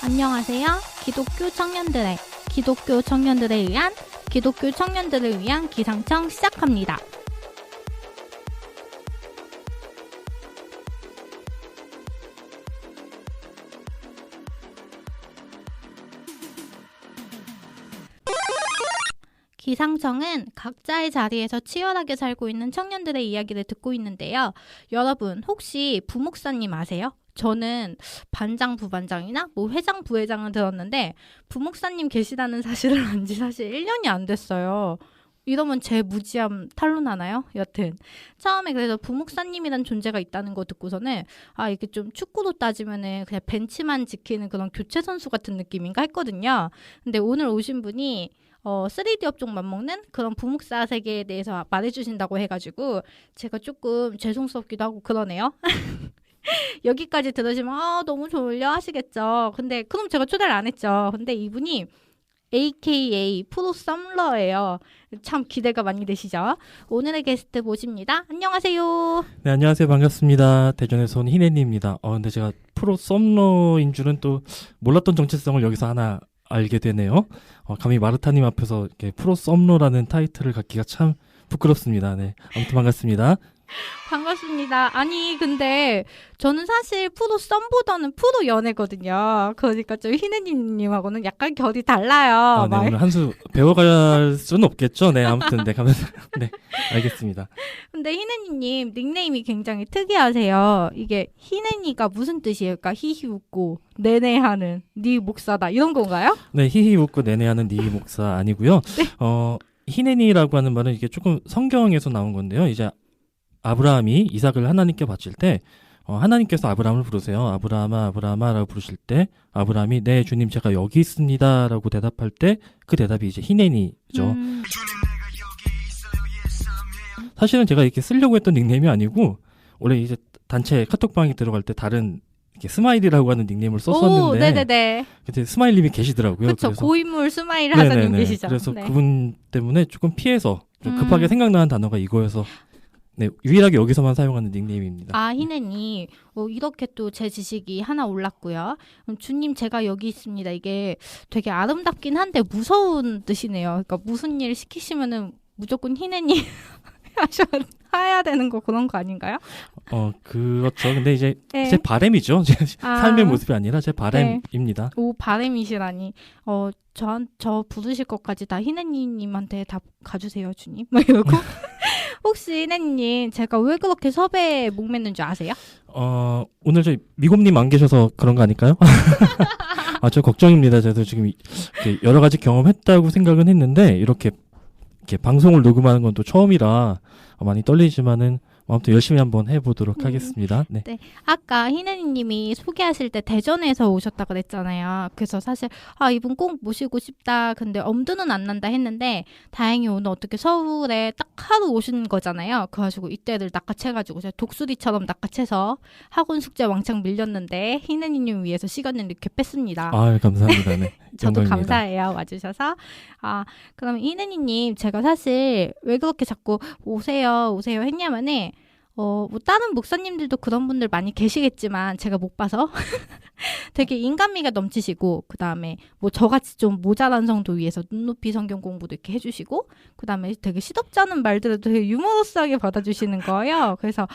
안녕하세요. 기독교 청년들을 위한 기상청 시작합니다. 기상청은 각자의 자리에서 치열하게 살고 있는 청년들의 이야기를 듣고 있는데요. 여러분, 혹시 부목사님 아세요? 저는 반장, 부반장이나 회장, 부회장을 들었는데 부목사님 계시다는 사실을 안 지 사실 1년이 안 됐어요. 이러면 제 무지함 탄로나나요? 여튼 처음에 그래서 부목사님이란 존재가 있다는 거 듣고서는 이게 좀 축구로 따지면은 그냥 벤치만 지키는 그런 교체 선수 같은 느낌인가 했거든요. 근데 오늘 오신 분이 3D 업종 맞먹는 그런 부목사 세계에 대해서 말해주신다고 해가지고 제가 조금 죄송스럽기도 하고 그러네요. 여기까지 들으시면 너무 졸려 하시겠죠. 근데 그럼 제가 초대를 안 했죠. 근데 이분이 AKA 프로 썸러예요. 참 기대가 많이 되시죠? 오늘의 게스트 모십니다. 안녕하세요. 네, 안녕하세요. 반갑습니다. 대전에서 온 희네니입니다. 근데 제가 프로 썸러인 줄은 또 몰랐던 정체성을 여기서 하나 알게 되네요. 감히 마르타님 앞에서 이렇게 프로 썸러라는 타이틀을 갖기가 참 부끄럽습니다. 네, 아무튼 반갑습니다. 반갑습니다. 아니 근데 저는 사실 프로 썸보다는 프로 연애거든요. 그러니까 좀 희네님하고는 약간 결이 달라요. 네, 오늘 한 수 배워갈 수는 없겠죠. 네, 아무튼 네, 감사합니다. 네, 알겠습니다. 근데 희네님 닉네임이 굉장히 특이하세요. 이게 희네니가 무슨 뜻이에요? 그러니까 히히 웃고 내내하는 네 목사다 이런 건가요? 네, 히히 웃고 내내하는 네 목사 아니고요. 네? 희네니라고 하는 말은 이게 조금 성경에서 나온 건데요. 이제 아브라함이 이삭을 하나님께 바칠 때 하나님께서 아브라함을 부르세요. 아브라함아 라고 부르실 때 아브라함이 네 주님 제가 여기 있습니다 라고 대답할 때 그 대답이 이제 희네니죠. 사실은 제가 이렇게 쓰려고 했던 닉네임이 아니고 원래 이제 단체 카톡방에 들어갈 때 다른 이렇게 스마일이라고 하는 닉네임을 썼었는데 네네네. 그때 스마일님이 계시더라고요. 그렇죠. 고인물 스마일 하사님 계시죠. 그래서 네. 그분 때문에 조금 피해서 좀 급하게 생각나는 단어가 이거여서 네, 유일하게 여기서만 사용하는 닉네임입니다. 희네니 이렇게 또 제 지식이 하나 올랐고요. 주님 제가 여기 있습니다. 이게 되게 아름답긴 한데 무서운 뜻이네요. 그러니까 무슨 일 시키시면은 무조건 희네니 해야 되는 거 그런 거 아닌가요? 그렇죠. 근데 이제 네. 제 바램이죠. 삶의 모습이 아니라 제 바램입니다. 네. 바램이시라니. 저 부르실 것까지 다 희네니님한테 다 가주세요, 주님. 이러고. 혹시 희네님 제가 왜 그렇게 섭외에 목맸는 줄 아세요? 오늘 저희 미곰님 안 계셔서 그런 거 아닐까요? 저 걱정입니다. 저도 지금 여러 가지 경험했다고 생각은 했는데 이렇게 방송을 녹음하는 건 또 처음이라 많이 떨리지만은 아무튼 열심히 한번 해보도록 하겠습니다. 네. 네. 아까 희네님이 소개하실 때 대전에서 오셨다 그랬잖아요. 그래서 사실 이분 꼭 모시고 싶다. 근데 엄두는 안 난다 했는데 다행히 오늘 어떻게 서울에 딱 하루 오신 거잖아요. 그래가지고 이때를 낚아채가지고 제가 독수리처럼 낚아채서 학원 숙제 왕창 밀렸는데 희네님 위해서 시간을 이렇게 뺐습니다. 감사합니다. 네. 저도 영광입니다. 감사해요. 와주셔서. 그럼 희네님 제가 사실 왜 그렇게 자꾸 오세요 했냐면은 다른 목사님들도 그런 분들 많이 계시겠지만 제가 못 봐서 되게 인간미가 넘치시고 그 다음에 저같이 좀 모자란 성도 위해서 눈높이 성경 공부도 이렇게 해주시고 그 다음에 되게 시덥지 않은 말들을 되게 유머러스하게 받아주시는 거예요. 그래서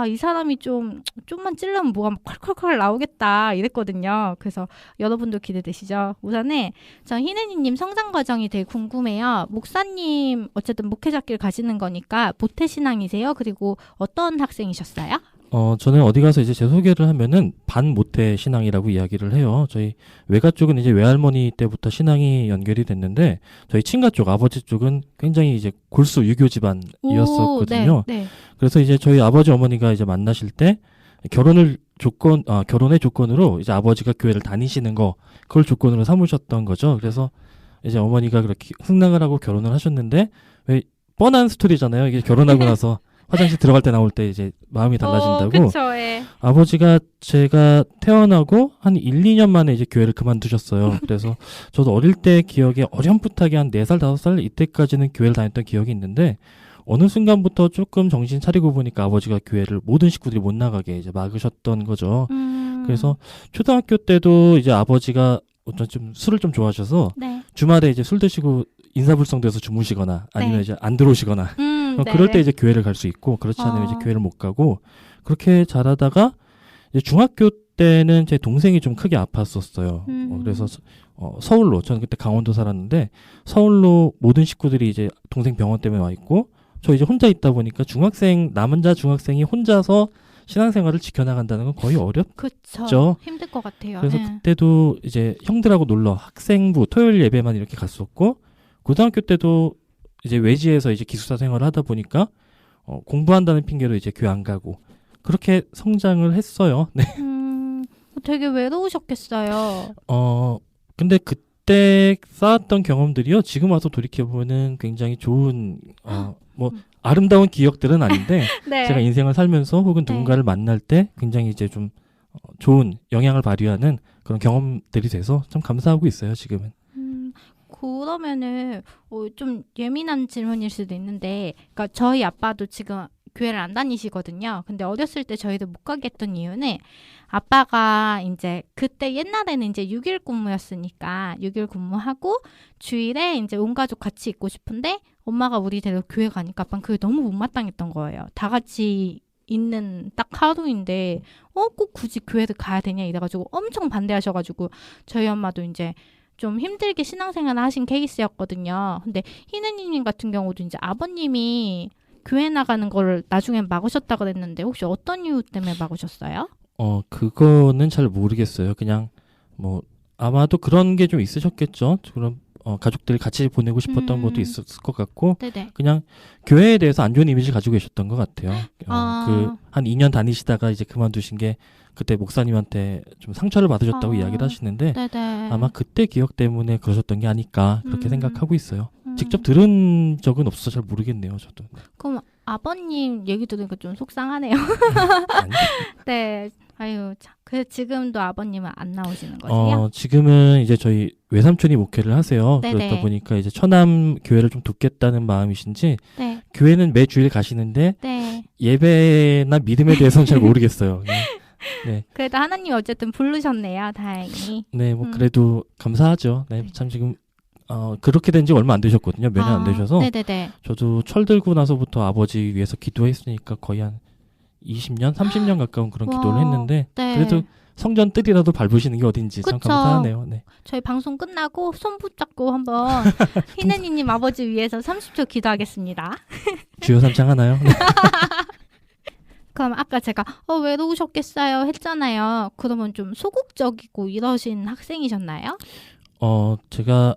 이 사람이 좀만 찔러면 뭐가 막 콸콸콸 나오겠다 이랬거든요. 그래서 여러분도 기대되시죠? 우선은 전 희네니님 성장 과정이 되게 궁금해요. 목사님 어쨌든 목회자길 가시는 거니까 모태신앙이세요? 그리고 어떤 학생이셨어요? 저는 어디 가서 이제 제 소개를 하면은 반모태 신앙이라고 이야기를 해요. 저희 외가 쪽은 이제 외할머니 때부터 신앙이 연결이 됐는데 저희 친가 쪽 아버지 쪽은 굉장히 이제 골수 유교 집안이었었거든요. 네. 그래서 이제 저희 아버지 어머니가 이제 만나실 때 결혼의 조건으로 이제 아버지가 교회를 다니시는 그걸 조건으로 삼으셨던 거죠. 그래서 이제 어머니가 그렇게 승낙을 하고 결혼을 하셨는데 왜 뻔한 스토리잖아요. 이게 결혼하고 나서 화장실 들어갈 때 나올 때 이제 마음이 달라진다고. 그쵸, 예. 아버지가 제가 태어나고 한 1, 2년 만에 이제 교회를 그만두셨어요. 그래서 저도 어릴 때 기억에 어렴풋하게 한 4살, 5살 이때까지는 교회를 다녔던 기억이 있는데 어느 순간부터 조금 정신 차리고 보니까 아버지가 교회를 모든 식구들이 못 나가게 이제 막으셨던 거죠. 그래서 초등학교 때도 이제 아버지가 어떤 좀 술을 좀 좋아하셔서 네. 주말에 이제 술 드시고 인사불성돼서 주무시거나 아니면 네. 이제 안 들어오시거나 그럴 때 이제 교회를 갈 수 있고 그렇지 않으면 이제 교회를 못 가고 그렇게 자라다가 이제 중학교 때는 제 동생이 좀 크게 아팠었어요. 그래서 서울로 저는 그때 강원도 살았는데 서울로 모든 식구들이 이제 동생 병원 때문에 와 있고 저 이제 혼자 있다 보니까 남자 중학생이 혼자서 신앙생활을 지켜나간다는 건 거의 어렵죠. 그쵸. 힘들 것 같아요. 그래서 그때도 이제 형들하고 놀러 학생부 토요일 예배만 이렇게 갔었고 고등학교 때도 이제 외지에서 이제 기숙사 생활을 하다 보니까 공부한다는 핑계로 이제 교회 안 가고 그렇게 성장을 했어요. 네. 되게 외로우셨겠어요. 근데 그때 쌓았던 경험들이요. 지금 와서 돌이켜보면은 굉장히 좋은, 아름다운 기억들은 아닌데, 네. 제가 인생을 살면서 혹은 누군가를 만날 때 굉장히 이제 좀 좋은 영향을 발휘하는 그런 경험들이 돼서 참 감사하고 있어요, 지금은. 그러면은, 좀 예민한 질문일 수도 있는데, 그러니까 저희 아빠도 지금 교회를 안 다니시거든요. 근데 어렸을 때 저희도 못 가게 했던 이유는 아빠가 이제 그때 옛날에는 이제 6일 근무였으니까 6일 근무하고 주일에 이제 온 가족 같이 있고 싶은데 엄마가 우리 데리고 교회 가니까 아빠는 그게 너무 못마땅했던 거예요. 다 같이 있는 딱 하루인데 꼭 굳이 교회를 가야 되냐 이래가지고 엄청 반대하셔가지고 저희 엄마도 이제 좀 힘들게 신앙생활을 하신 케이스였거든요. 근데 희느님 같은 경우도 이제 아버님이 교회 나가는 거를 나중에 막으셨다 그랬는데 혹시 어떤 이유 때문에 막으셨어요? 그거는 잘 모르겠어요. 그냥 아마도 그런 게 좀 있으셨겠죠. 그런 가족들이 같이 보내고 싶었던 것도 있었을 것 같고 네네. 그냥 교회에 대해서 안 좋은 이미지를 가지고 계셨던 것 같아요. 한 2년 다니시다가 이제 그만두신 게 그때 목사님한테 좀 상처를 받으셨다고 이야기를 하시는데 네네. 아마 그때 기억 때문에 그러셨던 게 아닐까 그렇게 생각하고 있어요. 직접 들은 적은 없어서 잘 모르겠네요, 저도. 그럼 아버님 얘기 들으니까 좀 속상하네요. 네. 아유, 참. 그래서 지금도 아버님은 안 나오시는 거세요? 지금은 이제 저희 외삼촌이 목회를 하세요. 네네. 그러다 보니까 이제 처남 교회를 좀 돕겠다는 마음이신지 네. 교회는 매 주일 가시는데 네. 예배나 믿음에 대해서는 잘 모르겠어요. 네. 그래도 하나님 어쨌든 부르셨네요, 다행히. 네, 그래도 감사하죠. 네, 참 지금 그렇게 된 지 얼마 안 되셨거든요. 몇 년 안 되셔서. 네네네. 저도 철들고 나서부터 아버지 위해서 기도했으니까 거의 한 20년, 30년 가까운 그런 기도를 했는데 네. 그래도 성전 뜰이라도 밟으시는 게 어딘지 참 그쵸. 감사하네요. 네. 저희 방송 끝나고 손 붙잡고 한번 희네니님 아버지 위해서 30초 기도하겠습니다. 주여 삼창 하나요? 네. 그럼 아까 제가 외로우셨겠어요 했잖아요. 그러면 좀 소극적이고 이러신 학생이셨나요? 제가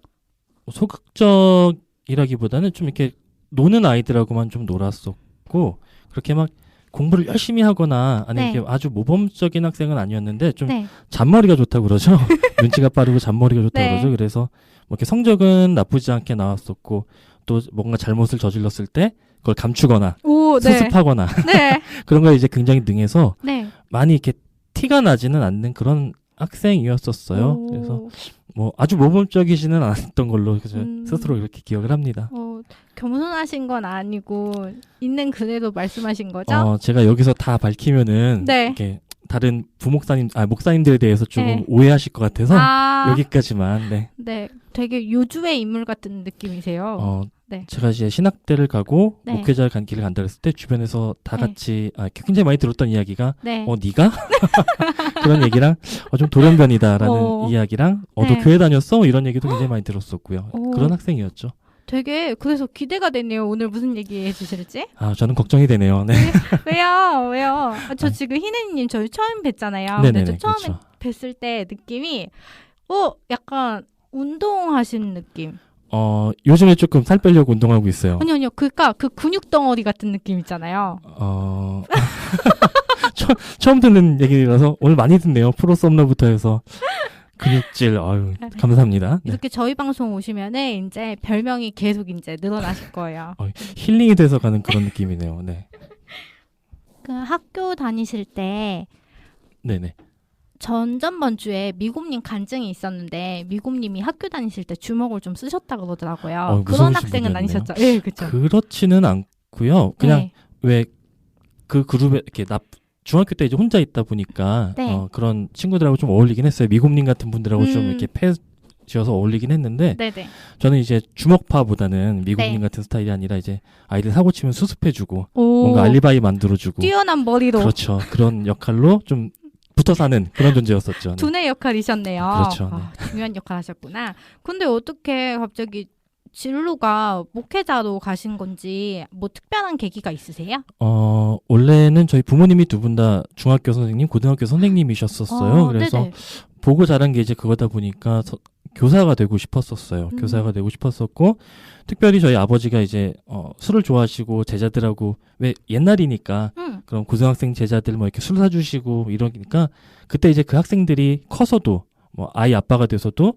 소극적이라기보다는 좀 이렇게 노는 아이들하고만 좀 놀았었고 그렇게 막 공부를 열심히 하거나 아니면 네. 이렇게 아주 모범적인 학생은 아니었는데 좀 네. 잔머리가 좋다고 그러죠. 눈치가 빠르고 잔머리가 좋다고 네. 그러죠. 그래서 뭐 이렇게 성적은 나쁘지 않게 나왔었고 또 뭔가 잘못을 저질렀을 때 그걸 감추거나 오, 네. 수습하거나 네. 그런 거에 이제 굉장히 능해서 네. 많이 이렇게 티가 나지는 않는 그런 학생이었었어요. 오. 그래서 뭐 아주 모범적이지는 않았던 걸로 그래서 스스로 이렇게 기억을 합니다. 겸손하신 건 아니고 있는 그대로 말씀하신 거죠? 제가 여기서 다 밝히면은 네. 이렇게 다른 목사님들에 대해서 조금 네. 오해하실 것 같아서 아, 여기까지만. 네. 네. 되게 요주의 인물 같은 느낌이세요. 네. 제가 이제 신학대를 가고 네. 목회자 간 길을 간다 그랬을 때 주변에서 다 네. 같이 굉장히 많이 들었던 이야기가 네. 네가? 그런 얘기랑 좀 돌연변이다라는 이야기랑 너 네. 교회 다녔어? 이런 얘기도 굉장히 많이 들었었고요. 오. 그런 학생이었죠. 되게 그래서 기대가 되네요. 오늘 무슨 얘기 해주실지. 저는 걱정이 되네요. 네. 왜요? 저 지금 희네님 저희 처음 뵀잖아요. 네네네, 근데 저 처음에 그렇죠. 뵀을 때 느낌이 약간 운동하신 느낌. 요즘에 조금 살 빼려고 운동하고 있어요. 아니요. 그러니까 그 근육 덩어리 같은 느낌 있잖아요. 처음 듣는 얘기라서 오늘 많이 듣네요. 프로 썸너부터 해서 근육질. 감사합니다. 네. 이렇게 저희 방송 오시면은 이제 별명이 계속 이제 늘어나실 거예요. 힐링이 돼서 가는 그런 느낌이네요. 네. 그 학교 다니실 때 네네. 전전번 주에 미곰님 간증이 있었는데 미곰님이 학교 다니실 때 주먹을 좀 쓰셨다 그러더라고요. 그런 무서우신 학생은 분이었네요. 아니셨죠? 예, 그렇죠. 그렇지는 않고요. 그냥 네. 왜 그 그룹에 이렇게 중학교 때 이제 혼자 있다 보니까 네. 그런 친구들하고 좀 어울리긴 했어요. 미곰님 같은 분들하고 좀 이렇게 지어서 어울리긴 했는데 네네. 저는 이제 주먹파보다는 미국인 네. 같은 스타일이 아니라 이제 아이들 사고 치면 수습해주고 오. 뭔가 알리바이 만들어주고 뛰어난 머리로. 그렇죠. 그런 역할로 좀 붙어 사는 그런 존재였었죠. 네. 두뇌 역할이셨네요. 그렇죠. 네. 중요한 역할 하셨구나. 근데 어떻게 갑자기 진로가 목회자로 가신 건지 뭐 특별한 계기가 있으세요? 원래는 저희 부모님이 두 분 다 중학교 선생님, 고등학교 선생님이셨었어요. 그래서 네네. 보고 자란 게 이제 그거다 보니까 교사가 되고 싶었었어요. 교사가 되고 싶었었고, 특별히 저희 아버지가 이제 술을 좋아하시고 제자들하고 왜 옛날이니까 그럼 고등학생 제자들 뭐 이렇게 술 사주시고 이러니까 그때 이제 그 학생들이 커서도 뭐 아이 아빠가 돼서도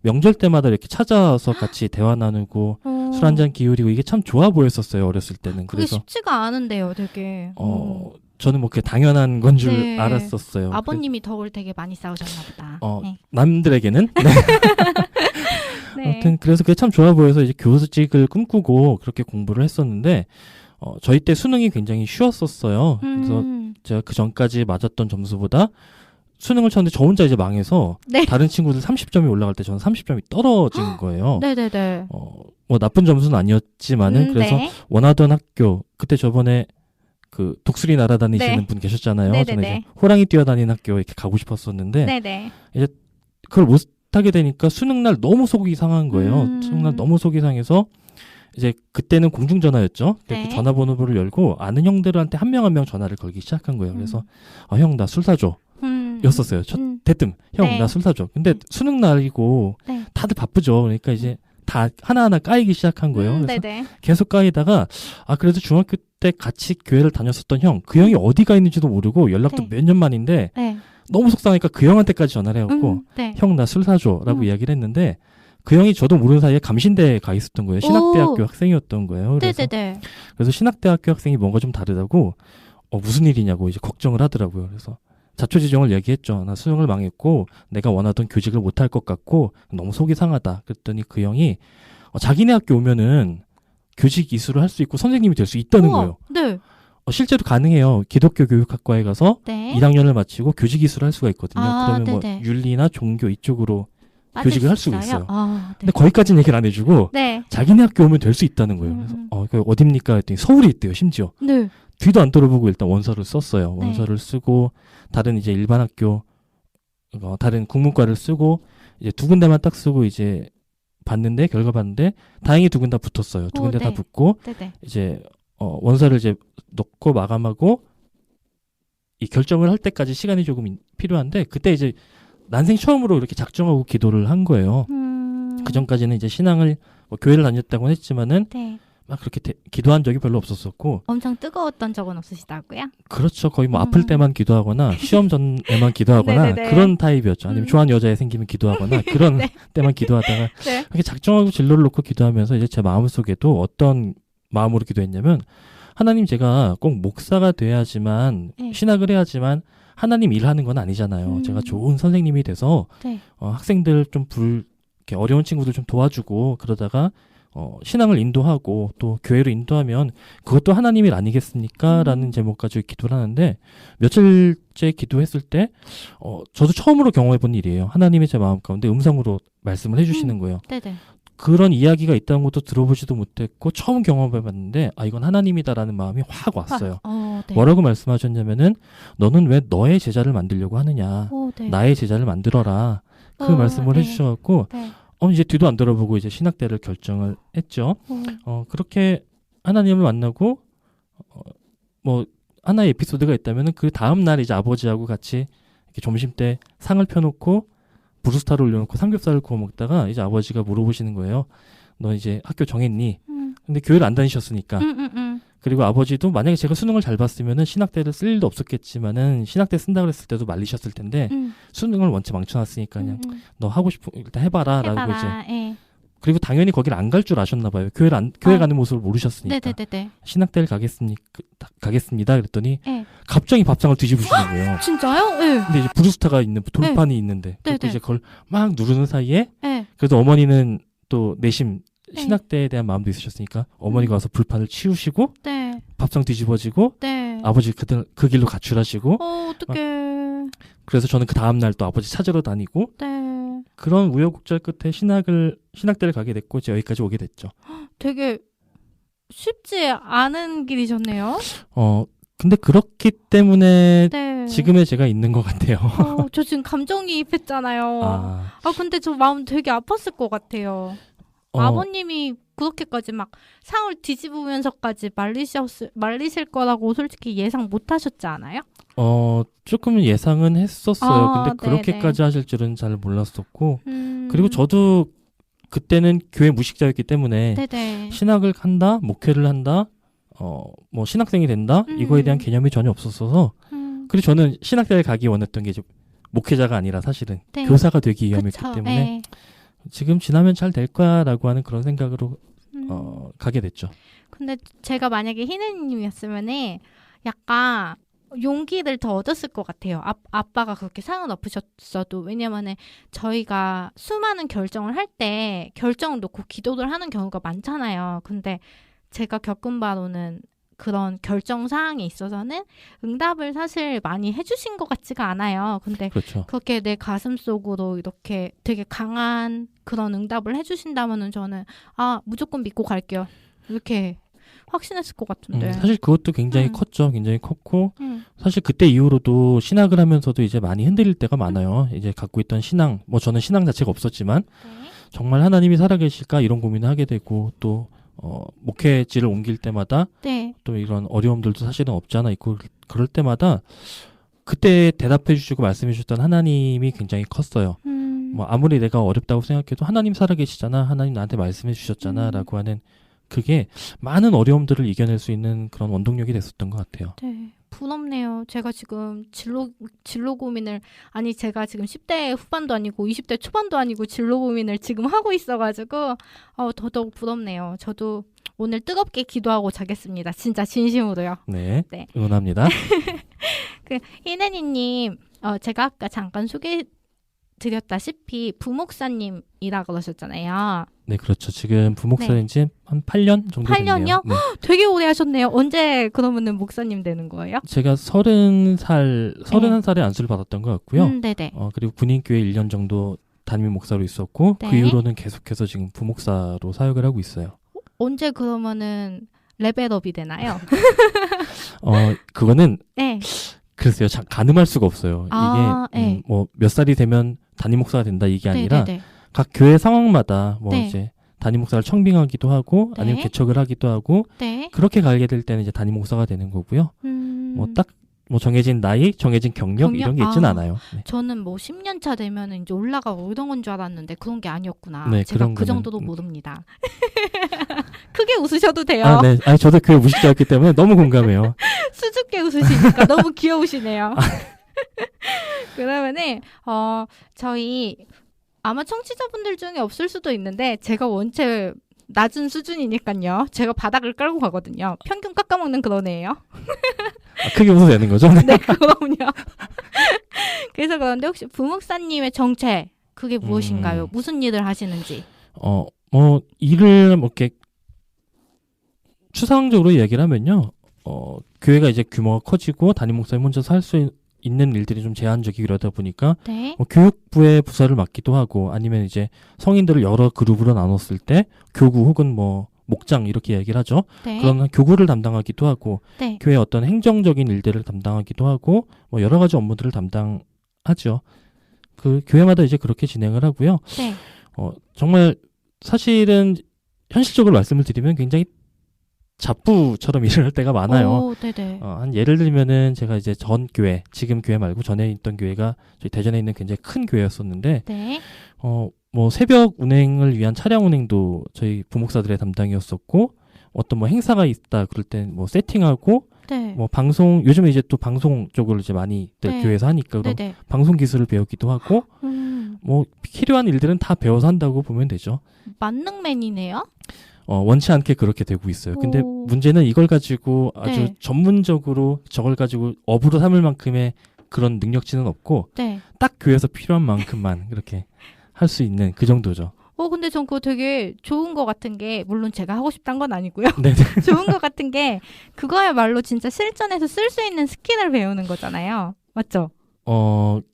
명절 때마다 이렇게 찾아와서 같이 대화 나누고 술 한잔 기울이고 이게 참 좋아 보였었어요. 어렸을 때는. 그게 그래서 쉽지가 않은데요, 되게. 저는 뭐 그게 당연한 건 줄 네. 알았었어요. 아버님이 덕을 되게 많이 쌓으셨나 보다. 네. 남들에게는. 네. 네. 아무튼 그래서 그게 참 좋아 보여서 이제 교수직을 꿈꾸고 그렇게 공부를 했었는데 저희 때 수능이 굉장히 쉬웠었어요. 그래서 제가 그 전까지 맞았던 점수보다 수능을 쳤는데 저 혼자 이제 망해서 네. 다른 친구들 30점이 올라갈 때 저는 30점이 떨어진 거예요. 네네네. 뭐 나쁜 점수는 아니었지만은 그래서 네. 원하던 학교 그때 저번에 그 독수리 날아다니시는 네. 분 계셨잖아요. 네네네. 저는 이제 호랑이 뛰어다니는 학교 이렇게 가고 싶었었는데 네네. 이제 그걸 못 하게 되니까 수능날 너무 속이 상한 거예요. 수능날 너무 속이 상해서 이제 그때는 공중전화였죠. 네. 전화번호를 열고 아는 형들한테 한 명 한 명 전화를 걸기 시작한 거예요. 그래서 형 나 술 사줘. 였었어요. 대뜸 형 네. 나 술 사줘. 근데 수능 날이고 네. 다들 바쁘죠. 그러니까 이제 다 하나하나 까이기 시작한 거예요. 그래서 네네. 계속 까이다가 그래도 중학교 때 같이 교회를 다녔었던 형, 그 형이 어디가 있는지도 모르고 연락도 네. 몇 년 만인데 네. 너무 속상하니까 그 형한테까지 전화를 해갖고 네. 형 나 술 사줘라고 이야기를 했는데 그 형이 저도 모르는 사이에 감신대에 가 있었던 거예요. 신학대학교 학생이었던 거예요. 네네네. 그래서 신학대학교 학생이 뭔가 좀 다르다고 무슨 일이냐고 이제 걱정을 하더라고요. 그래서 자초지종을 얘기했죠. 나 수능을 망했고 내가 원하던 교직을 못할 것 같고 너무 속이 상하다. 그랬더니 그 형이 자기네 학교 오면은 교직 이수를 할 수 있고 선생님이 될 수 있다는 우와. 거예요. 네. 실제로 가능해요. 기독교 교육학과에 가서 네. 1학년을 마치고 교직 이수를 할 수가 있거든요. 그러면 네네. 뭐 윤리나 종교 이쪽으로 맞을 교직을 수 할 수가 있어요. 네. 근데 거기까지는 얘기를 안 해주고 네. 자기네 학교 오면 될 수 있다는 거예요. 그래서 그 어딥니까 했더니 서울에 있대요. 심지어. 네. 뒤도 안 돌아보고 일단 원서를 썼어요. 네. 원서를 쓰고 다른 이제 일반 학교 다른 국문과를 쓰고 이제 두 군데만 딱 쓰고 이제 봤는데 결과 봤는데 다행히 두 군데 다 붙었어요. 두 군데 다 네. 붙고 네네. 이제 원서를 이제 넣고 마감하고 이 결정을 할 때까지 시간이 조금 필요한데 그때 이제 난생 처음으로 이렇게 작정하고 기도를 한 거예요. 그 전까지는 이제 신앙을 교회를 다녔다고는 했지만은 네. 막 그렇게 기도한 적이 별로 없었었고 엄청 뜨거웠던 적은 없으시다고요? 그렇죠. 거의 뭐 아플 때만 기도하거나 시험 전에만 기도하거나 네네네. 그런 타입이었죠. 아니면 좋아하는 여자애 생기면 기도하거나 그런 네. 때만 기도하다가 네. 그렇게 작정하고 진로를 놓고 기도하면서 이제 제 마음속에도 어떤 마음으로 기도했냐면 하나님 제가 꼭 목사가 돼야지만 네. 신학을 해야지만 하나님 일하는 건 아니잖아요. 제가 좋은 선생님이 돼서 네. 학생들 좀 이렇게 어려운 친구들 좀 도와주고 그러다가 신앙을 인도하고 또 교회로 인도하면 그것도 하나님 일 아니겠습니까? 라는 제목 가지고 기도를 하는데 며칠째 기도했을 때 저도 처음으로 경험해본 일이에요. 하나님이 제 마음 가운데 음성으로 말씀을 해주시는 거예요. 네네. 그런 이야기가 있다는 것도 들어보지도 못했고 처음 경험해봤는데 이건 하나님이다라는 마음이 확 왔어요. 네. 뭐라고 말씀하셨냐면은 너는 왜 너의 제자를 만들려고 하느냐. 네. 나의 제자를 만들어라. 그 말씀을 네. 해주셔갖고 네. 이제 뒤도 안 돌아보고 이제 신학대를 결정을 했죠. 그렇게 하나님을 만나고 뭐 하나의 에피소드가 있다면은 그 다음 날 이제 아버지하고 같이 이렇게 점심 때 상을 펴놓고 브루스타를 올려놓고 삼겹살을 구워 먹다가 이제 아버지가 물어보시는 거예요. 너 이제 학교 정했니? 근데 교회를 안 다니셨으니까. 그리고 아버지도 만약에 제가 수능을 잘 봤으면은 신학대를 쓸 일도 없었겠지만은 신학대 쓴다 그랬을 때도 말리셨을 텐데 수능을 원체 망쳐놨으니까 그냥 너 하고 싶은 일단 해봐라라고 이제. 예. 그리고 당연히 거기를 안 갈 줄 아셨나 봐요. 교회 가는 모습을 모르셨으니까. 네네네. 신학대를 가겠습니다. 그랬더니 네. 갑자기 밥상을 뒤집으시는 거예요. 진짜요? 네. 근데 이제 브루스타가 있는 돌판이 있는데 네네. 그리고 이제 그걸 막 누르는 사이에 네. 그래도 어머니는 또 내심 네. 신학대에 대한 마음도 있으셨으니까 어머니가 와서 불판을 치우시고 네. 밥상 뒤집어지고 네. 아버지 그 길로 가출하시고 어떡해. 그래서 저는 그 다음날 또 아버지 찾으러 다니고 네. 그런 우여곡절 끝에 신학대를 가게 됐고 이제 여기까지 오게 됐죠. 되게 쉽지 않은 길이셨네요. 근데 그렇기 때문에 네. 지금의 제가 있는 것 같아요. 저 지금 감정이입했잖아요. 근데 저 마음 되게 아팠을 것 같아요. 아버님이 그렇게까지 막 상을 뒤집으면서까지 말리실 거라고 솔직히 예상 못 하셨지 않아요? 조금 예상은 했었어요. 근데 네네. 그렇게까지 하실 줄은 잘 몰랐었고 그리고 저도 그때는 교회 무식자였기 때문에 네네. 신학을 한다, 목회를 한다, 뭐 신학생이 된다 이거에 대한 개념이 전혀 없었어서 그리고 저는 신학대를 가기 원했던 게 이제 목회자가 아니라 사실은 네. 교사가 되기 위함이었기 그쵸. 때문에 네. 지금 지나면 잘 될 거야라고 하는 그런 생각으로 가게 됐죠. 근데 제가 만약에 희느님이었으면은 약간 용기를 더 얻었을 것 같아요. 아빠가 그렇게 상을 엎으셨어도. 왜냐면은 저희가 수많은 결정을 할 때 결정을 놓고 기도를 하는 경우가 많잖아요. 근데 제가 겪은 바로는 그런 결정 사항에 있어서는 응답을 사실 많이 해주신 것 같지가 않아요. 근데 그렇죠. 그렇게 내 가슴 속으로 이렇게 되게 강한 그런 응답을 해주신다면은 저는 무조건 믿고 갈게요. 이렇게 확신했을 것 같은데. 사실 그것도 굉장히 컸죠. 굉장히 컸고 사실 그때 이후로도 신학을 하면서도 이제 많이 흔들릴 때가 많아요. 이제 갖고 있던 신앙, 뭐 저는 신앙 자체가 없었지만 정말 하나님이 살아계실까 이런 고민을 하게 되고 또 목회지를 옮길 때마다 네. 또 이런 어려움들도 사실은 없지 않아 있고 그럴 때마다 그때 대답해 주시고 말씀해 주셨던 하나님이 굉장히 컸어요. 뭐 아무리 내가 어렵다고 생각해도 하나님 살아계시잖아, 하나님 나한테 말씀해 주셨잖아 라고 하는 그게 많은 어려움들을 이겨낼 수 있는 그런 원동력이 됐었던 것 같아요. 네. 부럽네요. 제가 지금 진로 고민을 제가 지금 10대 후반도 아니고 20대 초반도 아니고 진로 고민을 지금 하고 있어가지고 더더욱 부럽네요. 저도 오늘 뜨겁게 기도하고 자겠습니다. 진짜 진심으로요. 네. 응원합니다. 희네니님, 제가 아까 잠깐 소개드렸다시피 부목사님이라 그러셨잖아요. 네, 그렇죠. 지금 부목사인 지 한 8년 정도 됐네요. 8년이요? 네. 되게 오래 하셨네요. 언제 그러면은 목사님 되는 거예요? 제가 31살에 안수를 받았던 것 같고요. 네네. 그리고 군인교회 1년 정도 담임 목사로 있었고 네. 그 이후로는 계속해서 지금 부목사로 사역을 하고 있어요. 언제 그러면은 레벨업이 되나요? 그거는 네. 글쎄요. 가늠할 수가 없어요. 이게 네. 뭐 몇 살이 되면 담임 목사가 된다 이게 아니라 네네네. 각 교회 상황마다 뭐 네. 이제 담임 목사를 청빙하기도 하고 네. 아니면 개척을 하기도 하고 네. 그렇게 가게 될 때는 이제 담임 목사가 되는 거고요. 뭐 딱 뭐 정해진 나이, 정해진 경력 이런 게 있진 않아요. 네. 저는 뭐 10년 차 되면 이제 올라가고 이런 건 줄 알았는데 그런 게 아니었구나. 네, 제가 그런 그 거는- 정도도 모릅니다. 크게 웃으셔도 돼요. 네. 저도 그 무식자였기 때문에 너무 공감해요. 수줍게 웃으시니까 너무 귀여우시네요. 그러면은 저희 아마 청취자분들 중에 없을 수도 있는데 제가 원체 낮은 수준이니까요. 제가 바닥을 깔고 가거든요. 평균 깎아먹는 그런 애예요. 크게 웃어도 되는 거죠? 네, 그럼요. 그래서 그런데 혹시 부목사님의 정체 그게 무엇인가요? 무슨 일을 하시는지. 뭐 일을 뭐 이렇게 추상적으로 얘기를 하면요. 교회가 이제 규모가 커지고 담임 목사님 혼자서 할 수 있는 일들이 좀 제한적이고 이러다 보니까 네. 뭐 교육부의 부서를 맡기도 하고 아니면 이제 성인들을 여러 그룹으로 나눴을 때 교구 혹은 뭐 목장 이렇게 얘기를 하죠. 네. 그런 교구를 담당하기도 하고 네. 교회 어떤 행정적인 일들을 담당하기도 하고 뭐 여러 가지 업무들을 담당하죠. 그 교회마다 이제 그렇게 진행을 하고요. 네. 정말 사실은 현실적으로 말씀을 드리면 굉장히 잡부처럼 일을 할 때가 많아요. 오, 네네. 한 예를 들면은 제가 이제 전 교회, 지금 교회 말고 전에 있던 교회가 저희 대전에 있는 굉장히 큰 교회였었는데, 네. 뭐 새벽 운행을 위한 차량 운행도 저희 부목사들의 담당이었었고, 어떤 뭐 행사가 있다 그럴 땐 뭐 세팅하고, 네. 뭐 방송, 요즘에 이제 또 방송 쪽을 이제 많이 네. 교회에서 하니까 그럼 네네. 방송 기술을 배우기도 하고, 뭐 필요한 일들은 다 배워서 한다고 보면 되죠. 만능맨이네요. 원치 않게 그렇게 되고 있어요. 근데 오. 문제는 이걸 가지고 아주 네. 전문적으로 저걸 가지고 업으로 삼을 만큼의 그런 능력치는 없고 네. 딱 교회에서 필요한 만큼만 그렇게 할 수 있는 그 정도죠. 근데 전 그거 되게 좋은 것 같은 게, 물론 제가 하고 싶단 건 아니고요. 네. 좋은 것 같은 게, 그거야말로 진짜 실전에서 쓸 수 있는 스킬을 배우는 거잖아요. 맞죠?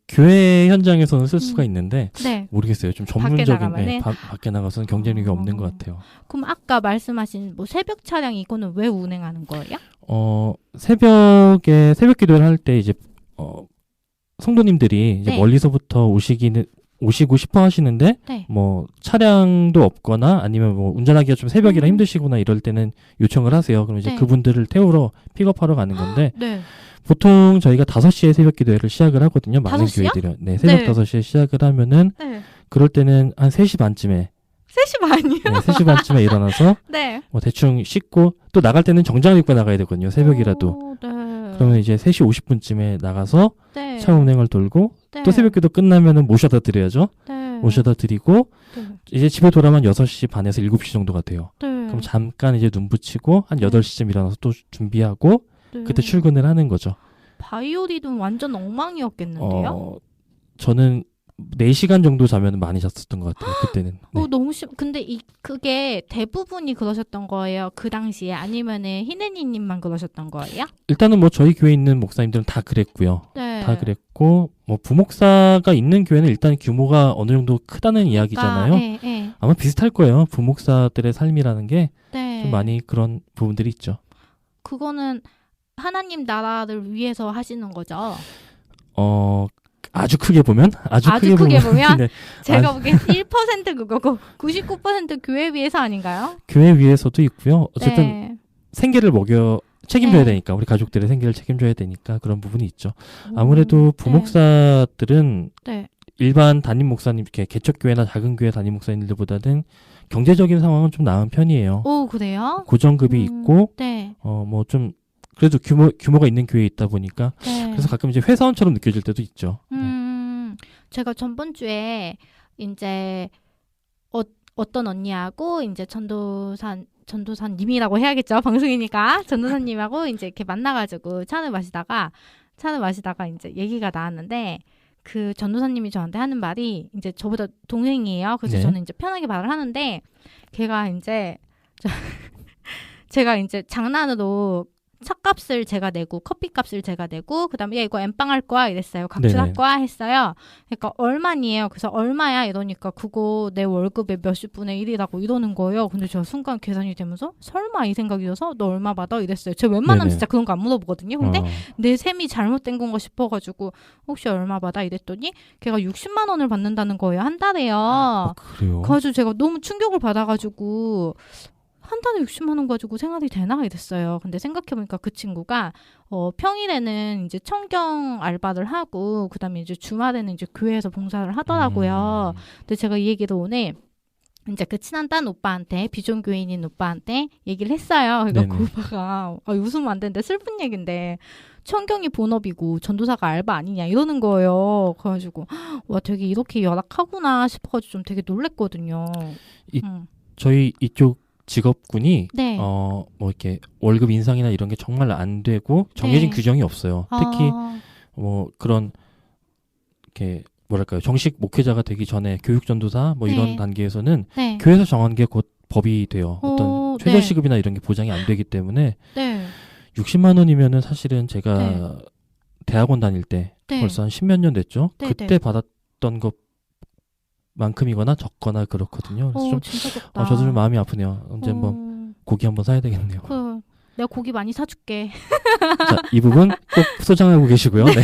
교회 현장에서는 쓸 수가 있는데 네. 모르겠어요. 좀 밖에 전문적인 나가면은? 밖에 나가서는 경쟁력이 없는 것 같아요. 그럼 아까 말씀하신 뭐 새벽 차량 이거는 왜 운행하는 거예요? 새벽에 새벽 기도를 할 때 이제 성도님들이 이제 네. 멀리서부터 오시고 싶어 하시는데 네. 뭐 차량도 없거나 아니면 뭐 운전하기가 좀 새벽이라 힘드시거나 이럴 때는 요청을 하세요. 그럼 이제 네. 그분들을 태우러 픽업하러 가는 건데 네. 보통 저희가 5시에 새벽 기도회를 시작을 하거든요. 많은 5시요? 교회들은. 네, 새벽 네. 5시에 시작을 하면은 네. 그럴 때는 한 3시 반쯤에 3시 반이요? 네, 3시 반쯤에 일어나서 네. 뭐 대충 씻고 또 나갈 때는 정장을 입고 나가야 되거든요. 새벽이라도. 네. 그러면 이제 3시 50분쯤에 나가서 네. 차 운행을 돌고 네. 또 새벽 기도 끝나면은 모셔다 드려야죠. 네. 모셔다 드리고 네. 이제 집에 돌아오면 6시 반에서 7시 정도가 돼요. 네. 그럼 잠깐 이제 눈 붙이고 한 8시쯤 일어나서 또 준비하고 네. 그때 출근을 하는 거죠. 바이오리듬 완전 엉망이었겠는데요? 저는 4시간 정도 자면 많이 잤었던 것 같아요. 그때는. 네. 너무 근데 그게 대부분이 그러셨던 거예요? 그 당시에? 아니면은 희네니님만 그러셨던 거예요? 일단은 뭐 저희 교회에 있는 목사님들은 다 그랬고요. 네. 다 그랬고 뭐 부목사가 있는 교회는 일단 규모가 어느 정도 크다는 이야기잖아요. 네, 네. 아마 비슷할 거예요. 부목사들의 삶이라는 게 좀 네. 많이 그런 부분들이 있죠. 그거는 하나님 나라를 위해서 하시는 거죠? 아주 크게 보면 아주 크게 보면? 네. 제가 보기엔 1% 그거고 99% 교회 위해서 아닌가요? 교회 위에서도 있고요. 어쨌든 네. 생계를 책임져야 네. 되니까 우리 가족들의 생계를 책임져야 되니까 그런 부분이 있죠. 아무래도 네. 부목사들은 네. 일반 담임 목사님 이렇게 개척교회나 작은 교회 담임 목사님들보다는 경제적인 상황은 좀 나은 편이에요. 오, 그래요? 고정급이 있고 네. 뭐 좀 그래도 규모가 있는 교회에 있다 보니까 네. 그래서 가끔 이제 회사원처럼 느껴질 때도 있죠. 네. 제가 전번 주에 이제 어떤 언니하고 이제 전도사님이라고 해야겠죠. 방송이니까. 전도사님하고 이제 이렇게 만나가지고 차를 마시다가 이제 얘기가 나왔는데 그 전도사님이 저한테 하는 말이 이제 저보다 동생이에요. 그래서 네. 저는 이제 편하게 말을 하는데 걔가 이제 제가 이제 장난으로 차값을 제가 내고 커피값을 제가 내고 그다음에 야 이거 엠빵 할 거야 이랬어요. 각출할 네네. 거야 했어요. 그러니까 얼마니에요. 그래서 얼마야 이러니까 그거 내 월급의 몇십 분의 1이라고 이러는 거예요. 근데 제가 순간 계산이 되면서 설마 이 생각이 들어서 너 얼마 받아 이랬어요. 제가 웬만하면 네네. 진짜 그런 거 안 물어보거든요. 근데 어, 내 셈이 잘못된 건가 싶어가지고 혹시 얼마 받아 이랬더니 걔가 60만 원을 받는다는 거예요. 한 달에요. 그래요. 그래가지고 제가 너무 충격을 받아가지고 한 달에 60만 원 가지고 생활이 되나 이랬어요. 근데 생각해보니까 그 친구가 평일에는 이제 청경 알바를 하고 그다음에 이제 주말에는 이제 교회에서 봉사를 하더라고요. 근데 제가 이 얘기를 오늘 이제 그 친한 딴 오빠한테 비전 교인인 오빠한테 얘기를 했어요. 그러니까 네네. 그 오빠가 웃으면 안 되는데 슬픈 얘기인데 청경이 본업이고 전도사가 알바 아니냐 이러는 거예요. 그래가지고 와 되게 이렇게 열악하구나 싶어가지고 좀 되게 놀랬거든요. 저희 이쪽 직업군이 네. 뭐 이렇게 월급 인상이나 이런 게 정말 안 되고 정해진 네. 규정이 없어요. 특히 뭐 그런 이렇게 뭐랄까요 정식 목회자가 되기 전에 교육 전도사 뭐 네. 이런 단계에서는 네. 교회에서 정한 게 곧 법이 돼요. 어떤 네. 최저시급이나 이런 게 보장이 안 되기 때문에 네. 60만 원이면은 사실은 제가 네. 대학원 다닐 때 네. 벌써 한 10몇 년 됐죠. 네, 그때 네. 받았던 것만큼이거나 적거나 그렇거든요. 그래서 좀 진짜 좋다. 저도 좀 마음이 아프네요. 언제 한번 고기 한번 사야 되겠네요. 내가 고기 많이 사줄게. 자, 이 부분 꼭 소장하고 계시고요. 네.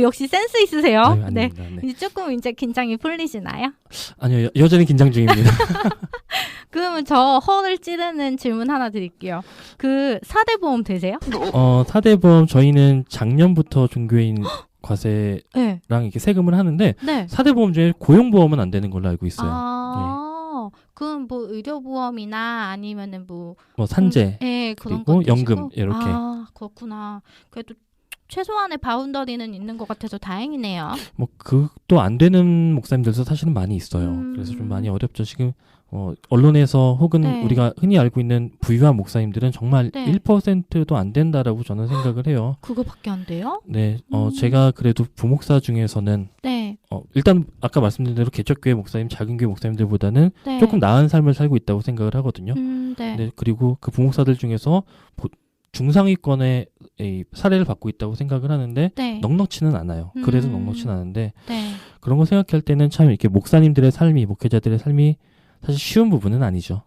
역시 센스 있으세요. 아유, 네. 아닙니다. 네. 이제 조금 이제 긴장이 풀리시나요? 아니요, 여전히 긴장 중입니다. 그러면 저 허를 찌르는 질문 하나 드릴게요. 그 4대 보험 되세요? 4대 보험 저희는 작년부터 종교인 과세랑 네. 이렇게 세금을 하는데 네. 4대 보험 중에 고용보험은 안 되는 걸로 알고 있어요. 그럼 뭐 의료보험이나 아니면은 뭐 산재 네, 그런 그리고 거 연금 되시고? 이렇게. 그렇구나. 그래도 최소한의 바운더리는 있는 것 같아서 다행이네요. 뭐 그것도 안 되는 목사님들도 사실은 많이 있어요. 그래서 좀 많이 어렵죠. 지금 언론에서 혹은 네. 우리가 흔히 알고 있는 부유한 목사님들은 정말 네. 1%도 안 된다라고 저는 생각을 해요. 그거밖에 안 돼요? 네, 제가 그래도 부목사 중에서는 네. 일단 아까 말씀드린 대로 개척교회 목사님, 작은 교회 목사님들보다는 네. 조금 나은 삶을 살고 있다고 생각을 하거든요. 네. 네, 그리고 그 부목사들 중에서 중상위권의 이 사례를 받고 있다고 생각을 하는데 네. 넉넉치는 않아요. 그래도 넉넉치는 않은데 네. 그런 거 생각할 때는 참 이렇게 목사님들의 삶이, 목회자들의 삶이 사실 쉬운 부분은 아니죠.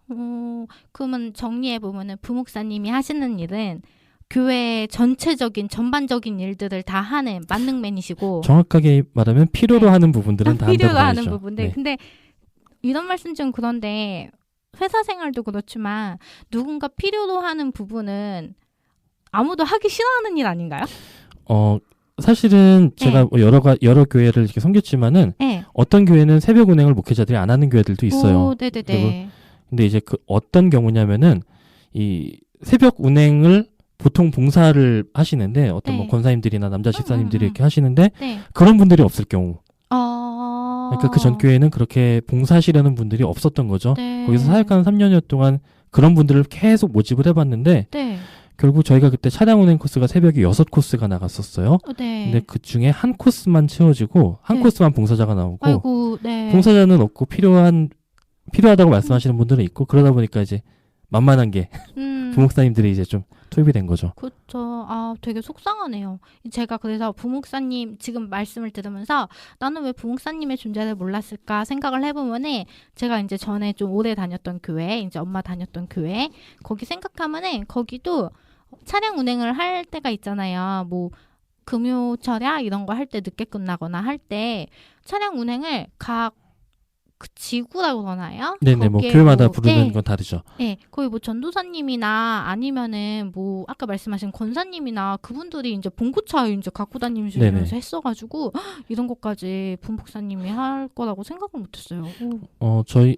그러면 정리해 보면은 부목사님이 하시는 일은 교회 전체적인 전반적인 일들을 다 하는 만능맨이시고 정확하게 말하면 필요로 네. 하는 부분들은 다 필요로 한다고 하는 봐야죠. 부분들. 네. 근데 이런 말씀 좀 그런데 회사 생활도 그렇지만 누군가 필요로 하는 부분은 아무도 하기 싫어하는 일 아닌가요? 사실은 제가 네. 여러 교회를 이렇게 섬겼지만은 네. 어떤 교회는 새벽 운행을 목회자들이 안 하는 교회들도 있어요. 오, 네네네. 근데 이제 그 어떤 경우냐면은 이 새벽 운행을 보통 봉사를 하시는데 어떤 네. 뭐 권사님들이나 남자 집사님들이 이렇게 하시는데 네. 그런 분들이 없을 경우. 그러니까 그 전 교회는 그렇게 봉사하시려는 분들이 없었던 거죠. 네. 거기서 사역하는 3년여 동안 그런 분들을 계속 모집을 해봤는데 네. 결국 저희가 그때 차량 운행 코스가 새벽에 6코스가 나갔었어요. 네. 근데 그 중에 한 코스만 채워지고 한 네. 코스만 봉사자가 나오고 아이고, 네. 봉사자는 없고 필요하다고 말씀하시는 분들은 있고 그러다 보니까 이제 만만한 게 부목사님들이 이제 좀 투입이 된 거죠. 그렇죠. 아, 되게 속상하네요. 제가 그래서 부목사님 지금 말씀을 들으면서 나는 왜 부목사님의 존재를 몰랐을까 생각을 해보면은 제가 이제 전에 좀 오래 다녔던 교회, 이제 엄마 다녔던 교회 거기 생각하면은 거기도 차량 운행을 할 때가 있잖아요. 뭐 금요철야 이런 거 할 때 늦게 끝나거나 할 때 차량 운행을 각 그 지구라고 그러나요? 네네, 뭐 거기에 교회마다 뭐, 부르는 네. 건 다르죠. 네, 거의 뭐 전도사님이나 아니면은 뭐 아까 말씀하신 권사님이나 그분들이 이제 봉고차 이제 갖고 다니면서 했어가지고 이런 것까지 부목사님이 할 거라고 생각을 못했어요. 저희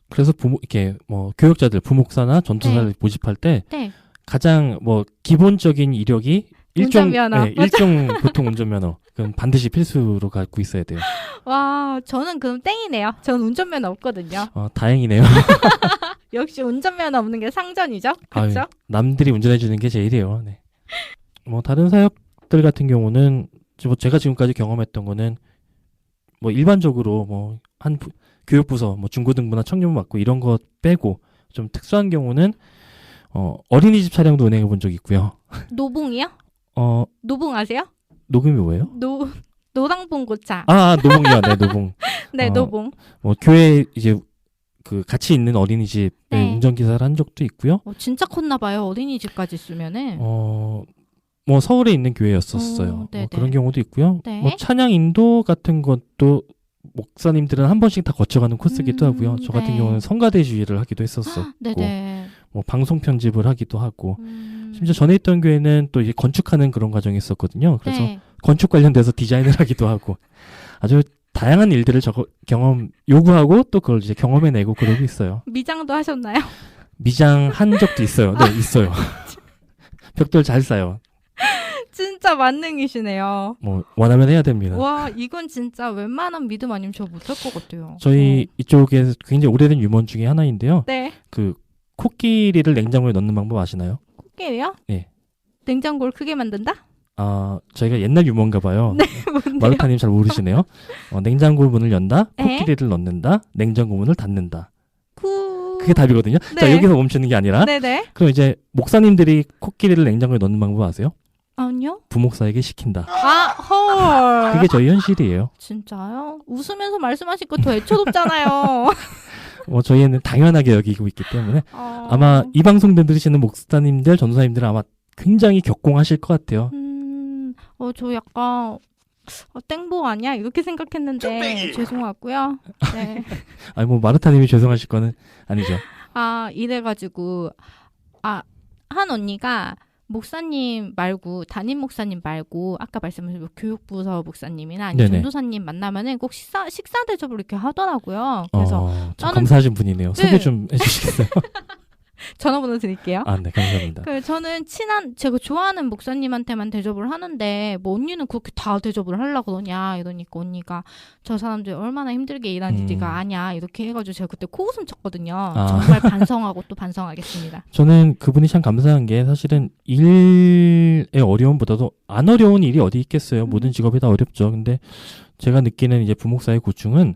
그래서 이렇게 뭐 교역자들, 부목사나 전도사를 모집할 때 네. 가장 뭐 기본적인 이력이 운전면허. 일종 보통 운전면허. 그건 반드시 필수로 갖고 있어야 돼요. 와, 저는 그럼 땡이네요. 저는 운전면허 없거든요. 다행이네요. 역시 운전면허 없는 게 상전이죠. 그렇죠? 남들이 운전해 주는 게 제일이에요. 네. 뭐 다른 사역들 같은 경우는 제가 지금까지 경험했던 거는 뭐 일반적으로 뭐 한 교육부서, 뭐 중고등부나 청년부 맡고 이런 거 빼고 좀 특수한 경우는 어린이집 차량도 운행해 본 적이 있고요. 노봉이요? 노봉 아세요? 녹음이 뭐예요? 노랑봉고차. 노봉이요. 네, 노봉. 네, 노봉. 뭐 교회 이제 그 같이 있는 어린이집에 네. 운전기사를 한 적도 있고요. 진짜 컸나 봐요. 어린이집까지 쓰면은. 뭐 서울에 있는 교회였었어요. 뭐 그런 경우도 있고요. 네. 뭐 찬양 인도 같은 것도 목사님들은 한 번씩 다 거쳐가는 코스기도 하고요. 저 같은 경우는 성가대주의를 하기도 했었었고, 뭐 방송 편집을 하기도 하고, 심지어 전에 있던 교회는 또 이제 건축하는 그런 과정이 있었거든요. 그래서 건축 관련돼서 디자인을 하기도 하고, 아주 다양한 일들을 요구하고 또 그걸 이제 경험해내고 그러고 있어요. 미장도 하셨나요? 미장한 적도 있어요. 네, 있어요. 벽돌 잘 쌓요. 진짜 만능이시네요. 뭐 원하면 해야 됩니다. 와, 이건 진짜 웬만한 믿음 아니면 저 못할 것 같아요. 저희 이쪽에 굉장히 오래된 유먼 중에 하나인데요. 네. 그 코끼리를 냉장고에 넣는 방법 아시나요? 코끼리요? 네. 냉장고를 크게 만든다? 저희가 옛날 유머인가 봐요. 네, 뭔데요? 마루타님 잘 모르시네요. 냉장고 문을 연다, 코끼리를 넣는다, 냉장고 문을 닫는다. 그게 답이거든요. 네. 자, 여기서 멈추는 게 아니라. 네네. 그럼 이제 목사님들이 코끼리를 냉장고에 넣는 방법 아세요? 아니요. 부목사에게 시킨다. 헐. 그게 저희 현실이에요. 진짜요? 웃으면서 말씀하실 거 더 애처롭잖아요. 저희는 당연하게 여기고 있기 때문에 아마 이 방송 들으시는 목사님들, 전도사님들은 아마 굉장히 격공하실 것 같아요. 저 약간 땡보 아니야? 이렇게 생각했는데 죄송하고요. 네. 뭐 마르타님이 죄송하실 거는 아니죠. 이래가지고 한 언니가 목사님 말고 담임 목사님 말고 아까 말씀하신 교육부서 목사님이나 아니면 전도사님 만나면은 꼭 식사 대접을 이렇게 하더라고요. 그래서 좀 감사하신 분이네요. 소개 좀 해주시겠어요? 전화번호 드릴게요. 아, 네, 감사합니다. 저는 제가 좋아하는 목사님한테만 대접을 하는데 뭐 언니는 그렇게 다 대접을 하려고 그러냐 이러니까 언니가 저 사람들이 얼마나 힘들게 일하는지 네가 아냐 이렇게 해가지고 제가 그때 코웃음 쳤거든요. 정말 반성하고 또 반성하겠습니다. 저는 그분이 참 감사한 게 사실은 일의 어려움보다도 안 어려운 일이 어디 있겠어요. 모든 직업이 다 어렵죠. 근데 제가 느끼는 이제 부목사의 고충은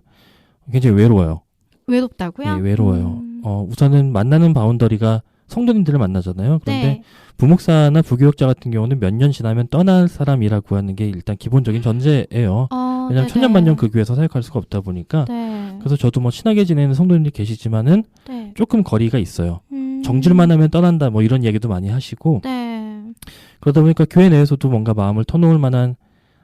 굉장히 외로워요. 외롭다고요? 네, 외로워요. 우선은 만나는 바운더리가 성도님들을 만나잖아요. 그런데 네. 부목사나 부교육자 같은 경우는 몇 년 지나면 떠날 사람이라고 하는 게 일단 기본적인 전제예요. 왜냐하면 천년만년 그 교회에서 사역할 수가 없다 보니까. 네. 그래서 저도 뭐 친하게 지내는 성도님들이 계시지만은 네. 조금 거리가 있어요. 정질만 하면 떠난다 뭐 이런 얘기도 많이 하시고. 네. 그러다 보니까 교회 내에서도 뭔가 마음을 터놓을 만한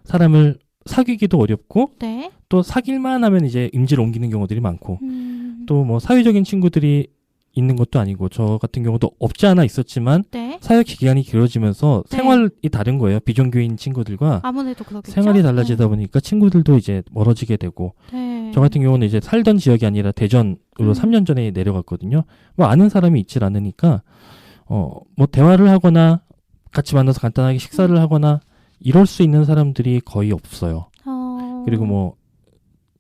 사람을 사귀기도 어렵고 네. 또 사귈만 하면 이제 임지를 옮기는 경우들이 많고 또 뭐 사회적인 친구들이 있는 것도 아니고 저 같은 경우도 없지 않아 있었지만 네. 사역 기간이 길어지면서 네. 생활이 다른 거예요. 비종교인 친구들과 아무래도 그렇겠죠. 생활이 달라지다 보니까 친구들도 이제 멀어지게 되고 네. 저 같은 경우는 이제 살던 지역이 아니라 대전으로 3년 전에 내려갔거든요. 뭐 아는 사람이 있질 않으니까 뭐 대화를 하거나 같이 만나서 간단하게 식사를 하거나 이럴 수 있는 사람들이 거의 없어요. 그리고 뭐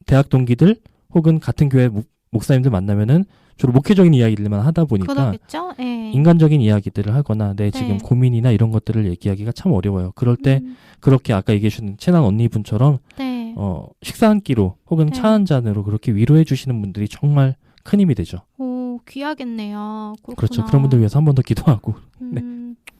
대학 동기들 혹은 같은 교회 목사님들 만나면은 주로 목회적인 이야기들만 하다 보니까 그러겠죠? 네. 인간적인 이야기들을 하거나 내 지금 고민이나 이런 것들을 얘기하기가 참 어려워요. 그럴 때 그렇게 아까 얘기해 주신 친한 언니분처럼 네. 식사 한 끼로 혹은 네. 차 한 잔으로 그렇게 위로해 주시는 분들이 정말 큰 힘이 되죠. 오, 귀하겠네요. 그렇구나. 그렇죠. 그런 분들 위해서 한 번 더 기도하고. 네.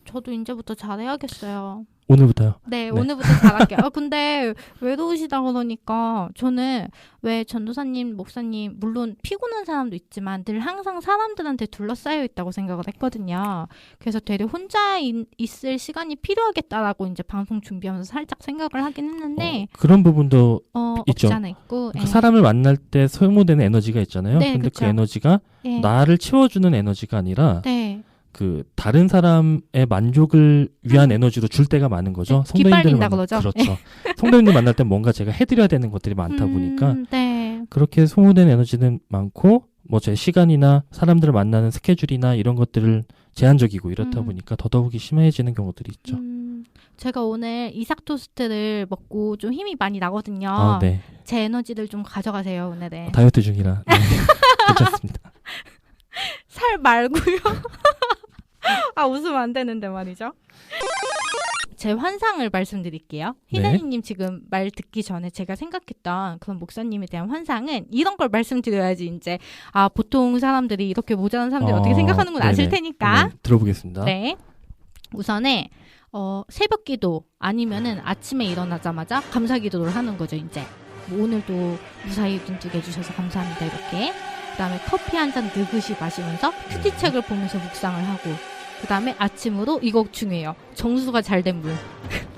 저도 이제부터 잘해야겠어요. 오늘부터요? 네, 오늘부터 잘할게요. 근데 외로우시다 그러니까 저는 왜 전도사님, 목사님 물론 피곤한 사람도 있지만 늘 항상 사람들한테 둘러싸여 있다고 생각을 했거든요. 그래서 되려 혼자 있을 시간이 필요하겠다라고 이제 방송 준비하면서 살짝 생각을 하긴 했는데 그런 부분도 있죠. 없지 않아 있고 그 사람을 만날 때 소모되는 에너지가 있잖아요. 네, 근데 그쵸. 그 에너지가 네. 나를 채워주는 에너지가 아니라 네. 그 다른 사람의 만족을 위한 에너지로 줄 때가 많은 거죠. 네, 기빨린다 그러죠. 그렇죠. 성도님들 만날 때 뭔가 제가 해드려야 되는 것들이 많다 보니까 네. 그렇게 소모된 에너지는 많고 뭐 제 시간이나 사람들을 만나는 스케줄이나 이런 것들을 제한적이고 이렇다 보니까 더더욱이 심해지는 경우들이 있죠. 제가 오늘 이삭 토스트를 먹고 좀 힘이 많이 나거든요. 아, 네. 제 에너지를 좀 가져가세요 오늘은. 다이어트 중이라 네. 괜찮습니다. 살 말고요. 아 웃으면 안 되는데 말이죠. 제 환상을 말씀드릴게요. 희나리님 지금 말 듣기 전에 제가 생각했던 그런 목사님에 대한 환상은 이런 걸 말씀드려야지 이제 보통 사람들이 이렇게 모자란 사람들이 어떻게 생각하는 건 아실 테니까. 들어보겠습니다. 네. 우선에 새벽 기도 아니면은 아침에 일어나자마자 감사 기도를 하는 거죠. 이제 뭐 오늘도 무사히 눈 뜨게 해주셔서 감사합니다 이렇게. 그다음에 커피 한 잔 느긋이 마시면서 큐티책을 보면서 묵상을 하고 그다음에 아침으로 이거 중요해요. 정수가 잘 된 물.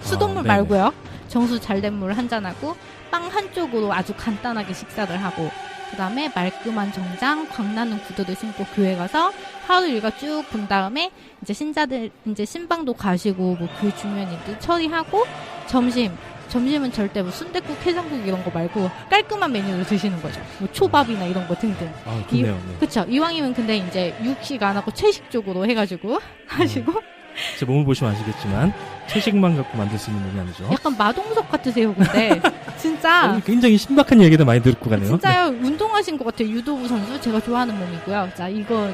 수돗물 말고요. 정수 잘 된 물 한 잔하고 빵 한쪽으로 아주 간단하게 식사를 하고 그다음에 말끔한 정장, 광나는 구두를 신고 교회 가서 하루 일과 쭉 본 다음에 이제 신자들 이제 신방도 가시고 뭐 그 중요한 일들 처리하고 점심은 절대 뭐 순댓국, 해장국 이런 거 말고 깔끔한 메뉴를 드시는 거죠. 뭐 초밥이나 이런 거 등등. 아, 좋네요. 네. 그쵸. 이왕이면 근데 이제 육식 안 하고 채식 쪽으로 해가지고 하시고. 제 몸을 보시면 아시겠지만 채식만 갖고 만들 수 있는 몸이 아니죠. 약간 마동석 같으세요, 근데. 진짜. 굉장히 신박한 얘기도 많이 듣고 가네요. 진짜요. 네. 운동하신 것 같아요. 유도부 선수. 제가 좋아하는 몸이고요. 자, 이거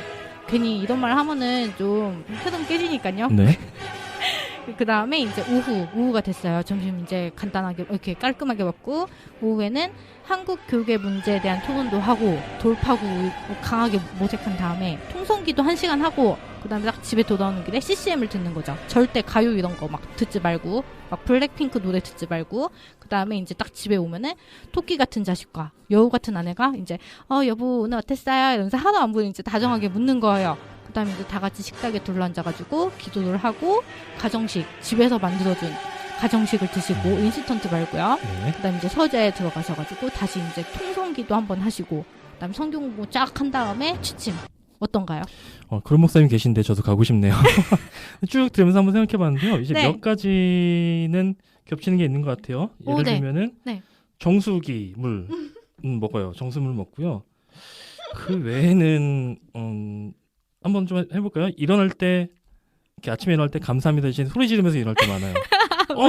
괜히 이런 말 하면은 좀 흐름 깨지니까요. 네. 그 다음에 이제 오후가 됐어요. 점심 이제 간단하게 이렇게 깔끔하게 먹고 오후에는 한국 교육의 문제에 대한 토론도 하고 돌파구 강하게 모색한 다음에 통성기도 1시간 하고 그 다음에 딱 집에 돌아오는 길에 CCM을 듣는 거죠. 절대 가요 이런 거 막 듣지 말고 막 블랙핑크 노래 듣지 말고 그 다음에 이제 딱 집에 오면은 토끼 같은 자식과 여우 같은 아내가 이제 여보 오늘 어땠어요? 이러면서 하도 안 보이는 이제 다정하게 묻는 거예요. 그다음에 이제 다 같이 식탁에 둘러앉아가지고 기도를 하고 가정식 집에서 만들어준 가정식을 드시고 인스턴트 말고요. 네. 그다음에 이제 서재에 들어가셔가지고 다시 이제 통성기도 한번 하시고 그다음에 성경 공부 쫙 한 다음에 취침 어떤가요? 그런 목사님 계신데 저도 가고 싶네요. 쭉 들으면서 한번 생각해봤는데요. 이제 몇 가지는 겹치는 게 있는 것 같아요. 예를 들면은 정수기 물 먹어요. 정수물 먹고요. 그 외에는 한번 좀 해볼까요? 일어날 때 이렇게 아침에 일어날 때 감사합니다 대신 소리 지르면서 일어날 때 많아요.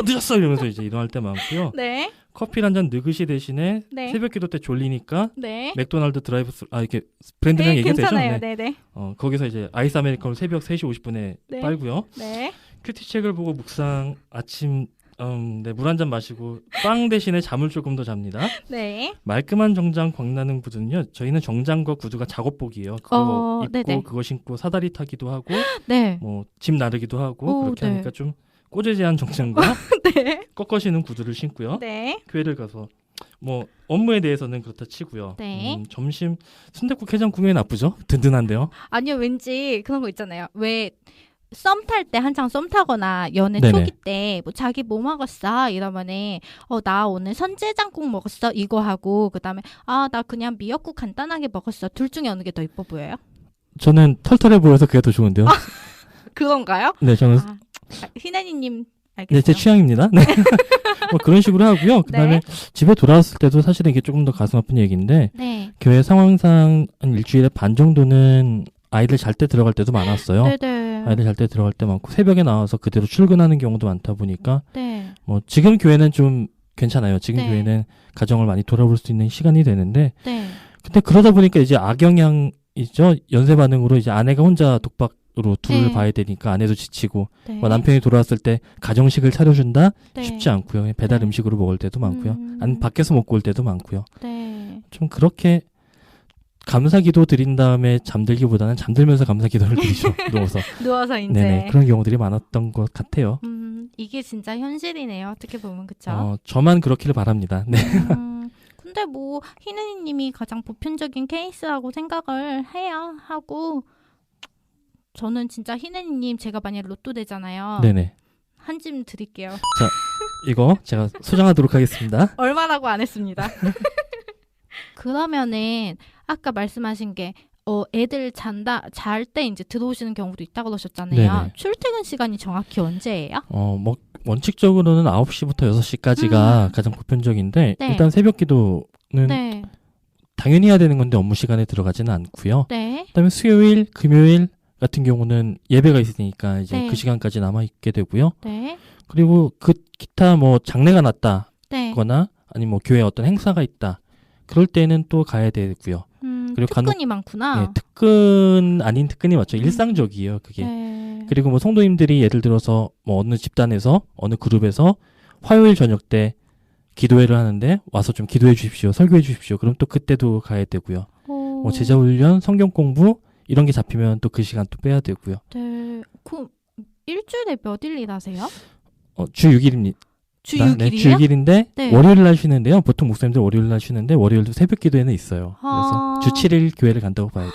늦었어 이러면서 이제 일어날 때 많고요. 네. 커피를 한 잔 느긋이 대신에 네. 새벽기도 때 졸리니까 네. 맥도날드 드라이브스 이렇게 브랜드명 얘기해도 되죠? 괜찮아요. 네. 네네. 거기서 이제 아이스 아메리카노 새벽 3시 50분에 네. 빨고요. 네. 큐티책을 보고 묵상 아침 네, 물 한 잔 마시고 빵 대신에 잠을 조금 더 잡니다. 네. 말끔한 정장 광나는 구두는요. 저희는 정장과 구두가 작업복이에요. 그거 입고 네네. 그거 신고 사다리 타기도 하고 네. 뭐 집 나르기도 하고 오, 그렇게 네. 하니까 좀 꼬재재한 정장과 네. 꺾어 신는 구두를 신고요. 네. 교회를 가서 뭐 업무에 대해서는 그렇다 치고요. 네. 점심 순댓국 해장국이 나쁘죠? 든든한데요. 아니요, 왠지 그런 거 있잖아요. 왜 썸 탈 때 한창 썸 타거나 연애 네네. 초기 때 뭐 자기 뭐 먹었어 이러면은 나 오늘 선제장국 먹었어 이거 하고 그다음에 나 그냥 미역국 간단하게 먹었어. 둘 중에 어느 게 더 이뻐 보여요? 저는 털털해 보여서 그게 더 좋은데요. 그런가요? 네, 저는 희나니님 네, 알겠어요. 제 취향입니다. 네. 뭐 그런 식으로 하고요. 그다음에 집에 돌아왔을 때도 사실은 이게 조금 더 가슴 아픈 얘기인데 네. 교회 상황상 한 일주일에 반 정도는 아이들 잘 때 들어갈 때도 많았어요. 네네. 아이들 잘 때 들어갈 때 많고 새벽에 나와서 그대로 출근하는 경우도 많다 보니까 네. 뭐 지금 교회는 좀 괜찮아요. 지금 네. 교회는 가정을 많이 돌아볼 수 있는 시간이 되는데 네. 근데 그러다 보니까 이제 악영향이죠. 연쇄 반응으로 이제 아내가 혼자 독박으로 둘을 네. 봐야 되니까 아내도 지치고 네. 뭐 남편이 돌아왔을 때 가정식을 차려준다 네. 쉽지 않고요. 배달 네. 음식으로 먹을 때도 많고요. 아니 밖에서 먹고 올 때도 많고요. 네. 좀 그렇게 감사기도 드린 다음에 잠들기보다는 잠들면서 감사기도를 드리죠. 누워서 이제. 네네 그런 경우들이 많았던 것 같아요. 이게 진짜 현실이네요. 어떻게 보면 그쵸? 저만 그렇기를 바랍니다. 네. 근데 뭐 희는이님이 가장 보편적인 케이스라고 생각을 해야 하고 저는 진짜 희는이님 제가 만약 로또 되잖아요. 네네. 한 찜 드릴게요. 이거 제가 소장하도록 하겠습니다. 얼마라고 안 했습니다. 그러면은 아까 말씀하신 게 애들 잘 때 이제 들어오시는 경우도 있다 그러셨잖아요. 네네. 출퇴근 시간이 정확히 언제예요? 뭐 원칙적으로는 9시부터 6시까지가 가장 보편적인데 네. 일단 새벽 기도는 네. 당연히 해야 되는 건데 업무 시간에 들어가지는 않고요. 네. 그다음에 수요일, 금요일 같은 경우는 예배가 있으니까 이제 네. 그 시간까지 남아 있게 되고요. 네. 그리고 기타 뭐 장례가 났다거나 네. 아니면 뭐 교회에 어떤 행사가 있다. 그럴 때는 또 가야 되고요. 그리고 특근이 많구나. 네, 특근 아닌 특근이 맞죠. 일상적이에요, 그게. 네. 그리고 뭐 성도님들이 예를 들어서 뭐 어느 집단에서 어느 그룹에서 화요일 저녁 때 기도회를 하는데 와서 좀 기도해 주십시오. 설교해 주십시오. 그럼 또 그때도 가야 되고요. 뭐 제자 훈련, 성경 공부 이런 게 잡히면 또 그 시간 또 빼야 되고요. 네. 그럼 일주일에 몇 일 일하세요? 주 6일입니다. 주 6일이요? 네, 주 6일인데 네. 월요일 날 쉬는데요. 보통 목사님들 월요일 날 쉬는데 월요일도 새벽 기도회는 있어요. 그래서 주 7일 교회를 간다고 봐야죠.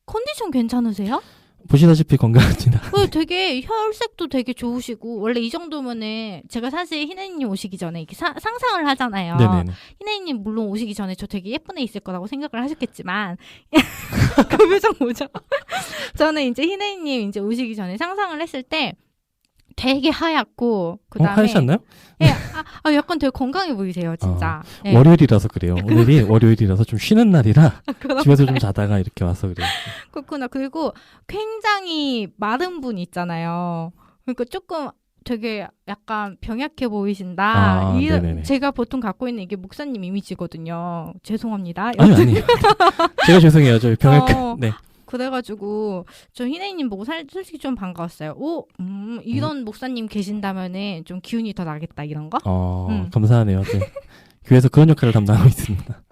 컨디션 괜찮으세요? 보시다시피 건강합니다. 되게 혈색도 되게 좋으시고 원래 이 정도면은 제가 사실 희나님 오시기 전에 이렇게 상상을 하잖아요. 네네네. 희나님 물론 오시기 전에 저 되게 예쁜 애 있을 거라고 생각을 하셨겠지만 그 표정 뭐죠? 저는 이제 희나님 이제 오시기 전에 상상을 했을 때 되게 하얗고 그다음에 하셨나요? 네, 약간 되게 건강해 보이세요, 진짜. 네. 월요일이라서 그래요. 오늘이 월요일이라서 좀 쉬는 날이라 집에서 좀 자다가 이렇게 와서 그래요. 그렇구나. 그리고 굉장히 마른 분 있잖아요. 그러니까 조금 되게 약간 병약해 보이신다. 네네네. 제가 보통 갖고 있는 이게 목사님 이미지거든요. 죄송합니다. 아니. 제가 죄송해요. 저 병약. 네. 그래가지고 저 희네이님 보고 솔직히 좀 반가웠어요. 이런 목사님 계신다면은 좀 기운이 더 나겠다 이런 거. 감사하네요. 네. 교회에서 그런 역할을 담당하고 있습니다.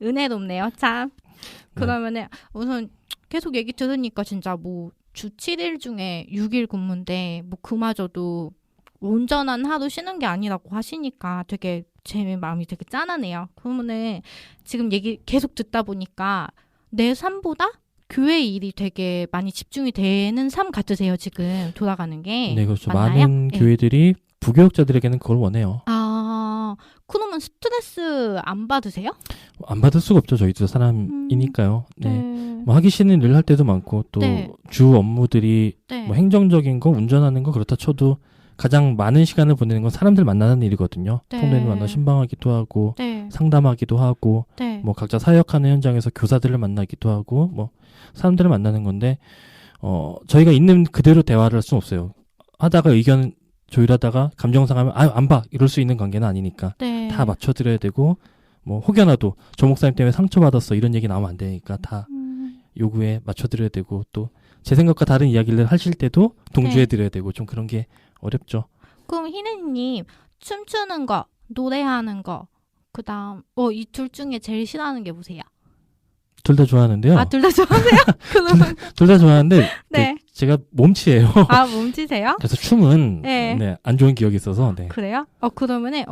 은혜롭네요. 참. 그러면은 우선 계속 얘기 들으니까 진짜 뭐 주 7일 중에 6일 근무인데 뭐 그마저도 온전한 하루 쉬는 게 아니라고 하시니까 되게 제 마음이 되게 짠하네요. 그러면은 지금 얘기 계속 듣다 보니까 내 삶보다 교회 일이 되게 많이 집중이 되는 삶 같으세요, 지금 돌아가는 게. 네, 그렇죠. 맞나요? 많은 교회들이 부교육자들에게는 그걸 원해요. 그러면 스트레스 안 받으세요? 안 받을 수가 없죠. 저희도 사람이니까요. 네. 뭐 하기 싫은 일 할 때도 많고 또 주 업무들이 뭐 행정적인 거, 운전하는 거 그렇다 쳐도 가장 많은 시간을 보내는 건 사람들 만나는 일이거든요. 성도님 만나 신방하기도 하고 상담하기도 하고 뭐 각자 사역하는 현장에서 교사들을 만나기도 하고 뭐 사람들을 만나는 건데 저희가 있는 그대로 대화를 할 수는 없어요. 하다가 의견 조율하다가 감정 상하면 안 봐 이럴 수 있는 관계는 아니니까 네. 다 맞춰드려야 되고 뭐 혹여나도 조 목사님 때문에 상처받았어 이런 얘기 나오면 안 되니까 다 요구에 맞춰드려야 되고 또 제 생각과 다른 이야기를 하실 때도 동조해드려야 되고 좀 그런 게 어렵죠. 그럼 희네님 춤추는 거, 노래하는 거, 그다음 이 둘 중에 제일 싫어하는 게 뭐세요? 둘 다 좋아하는데요. 아, 둘 다 좋아하세요? 그러면 둘 다 좋아하는데 네. 제가 몸치예요. 아, 몸치세요? 그래서 춤은 네. 안 좋은 기억이 있어서 네. 그래요? 그러면은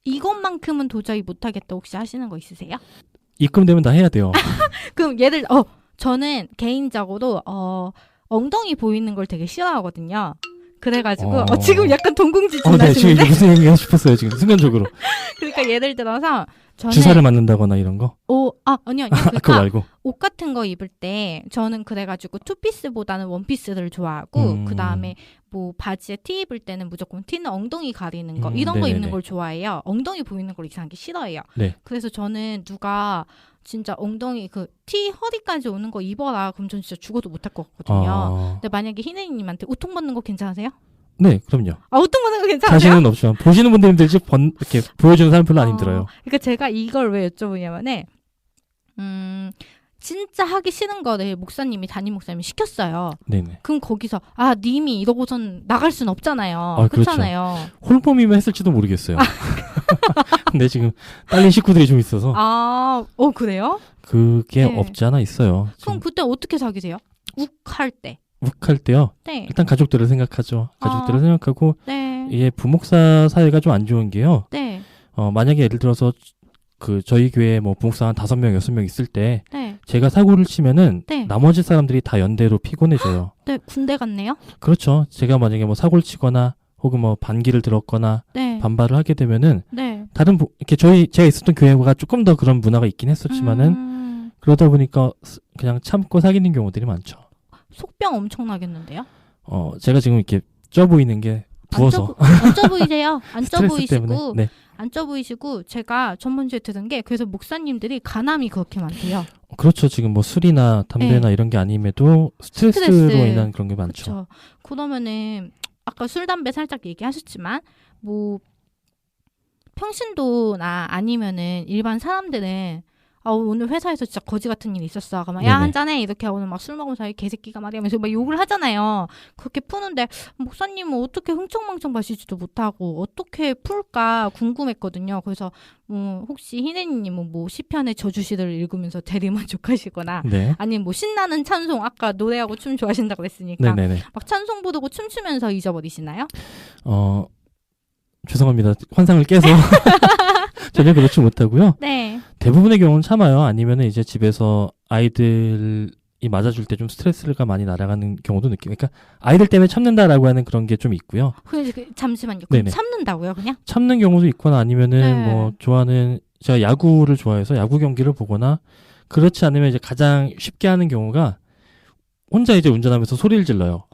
이것만큼은 도저히 못하겠다 혹시 하시는 거 있으세요? 입금되면 다 해야 돼요. 그럼 예를 저는 개인적으로 엉덩이 보이는 걸 되게 싫어하거든요. 그래가지고 지금 약간 동공지진 네, 지금 나시는데? 이게 무슨 얘기가 싶었어요 지금 순간적으로. 그러니까 예를 들어서 저는 주사를 맞는다거나 이런 거? 아니요. 그거 그러니까 말고. 옷 같은 거 입을 때 저는 그래가지고 투피스보다는 원피스를 좋아하고 그 다음에 뭐 바지에 티 입을 때는 무조건 티는 엉덩이 가리는 거 이런 거 네네네. 입는 걸 좋아해요. 엉덩이 보이는 걸 이상하게 싫어해요. 네. 그래서 저는 누가 진짜 엉덩이 그 티 허리까지 오는 거 입어라 그럼 전 진짜 죽어도 못할 것 같거든요. 근데 만약에 희네님한테 우통 받는 거 괜찮으세요? 네, 그럼요. 우통 받는 거 괜찮으세요? 자신은 없지만 보시는 분들 힘들지 이렇게 보여주는 사람 별로 안 힘들어요. 그러니까 제가 이걸 왜 여쭤보냐면은 진짜 하기 싫은 거를 담임 목사님이 시켰어요. 네네. 그럼 거기서 님이 이러고선 나갈 순 없잖아요. 그렇죠. 그렇잖아요. 홀몸이면 했을지도 모르겠어요. 근데 지금 딸린 식구들이 좀 있어서. 그래요? 그게 네. 없지 않아 있어요. 그럼 그때 어떻게 사귀세요? 욱할 때. 욱할 때요? 네. 일단 가족들을 생각하죠. 가족들을 생각하고 네. 이게 부목사 사이가 좀 안 좋은 게요. 네. 만약에 예를 들어서 저희 교회에 뭐 부목사 한 5명, 6명 있을 때 네. 제가 사고를 치면은 네. 나머지 사람들이 다 연대로 피곤해져요. 네, 군대 같네요. 그렇죠. 제가 만약에 뭐 사고를 치거나 혹은 뭐 반기를 들었거나 네. 반발을 하게 되면은 네. 다른 이렇게 제가 있었던 교회가 조금 더 그런 문화가 있긴 했었지만은 그러다 보니까 그냥 참고 사귀는 경우들이 많죠. 속병 엄청 나겠는데요? 제가 지금 이렇게 쪄 보이는 게 부어서 안 쪄 보이세요? 안 쪄 스트레스 보이시고 때문에. 네. 안 쪄 보이시고 제가 전번주에 들은 게 그래서 목사님들이 간암이 그렇게 많대요. 그렇죠. 지금 뭐 술이나 담배나 네. 이런 게 아님에도 스트레스로 인한 그런 게 많죠. 그렇죠. 그러면은 아까 술 담배 살짝 얘기하셨지만 뭐 평신도나 아니면은 일반 사람들은 오늘 회사에서 진짜 거지 같은 일이 있었어. 그러면 야, 네네. 한잔해. 이렇게 오늘 막 술 먹은 사이 개새끼가 말이야 하면서 막 욕을 하잖아요. 그렇게 푸는데 목사님은 어떻게 흥청망청 마시지도 못하고 어떻게 풀까 궁금했거든요. 그래서 혹시 희네님은 뭐 시편의 저주시를 읽으면서 대리만족하시거나 네. 아니면 뭐 신나는 찬송 아까 노래하고 춤 좋아하신다고 했으니까 네네네. 막 찬송 부르고 춤추면서 잊어버리시나요? 죄송합니다. 환상을 깨서 전혀 그렇지 못하고요. 네. 대부분의 경우는 참아요. 아니면은 이제 집에서 아이들이 맞아줄 때 좀 스트레스가 많이 날아가는 경우도 느끼고, 그러니까 아이들 때문에 참는다라고 하는 그런 게 좀 있고요. 잠시만요. 그럼 네네. 참는다고요, 그냥? 참는 경우도 있거나 아니면은 네. 뭐 제가 야구를 좋아해서 야구 경기를 보거나 그렇지 않으면 이제 가장 쉽게 하는 경우가 혼자 이제 운전하면서 소리를 질러요.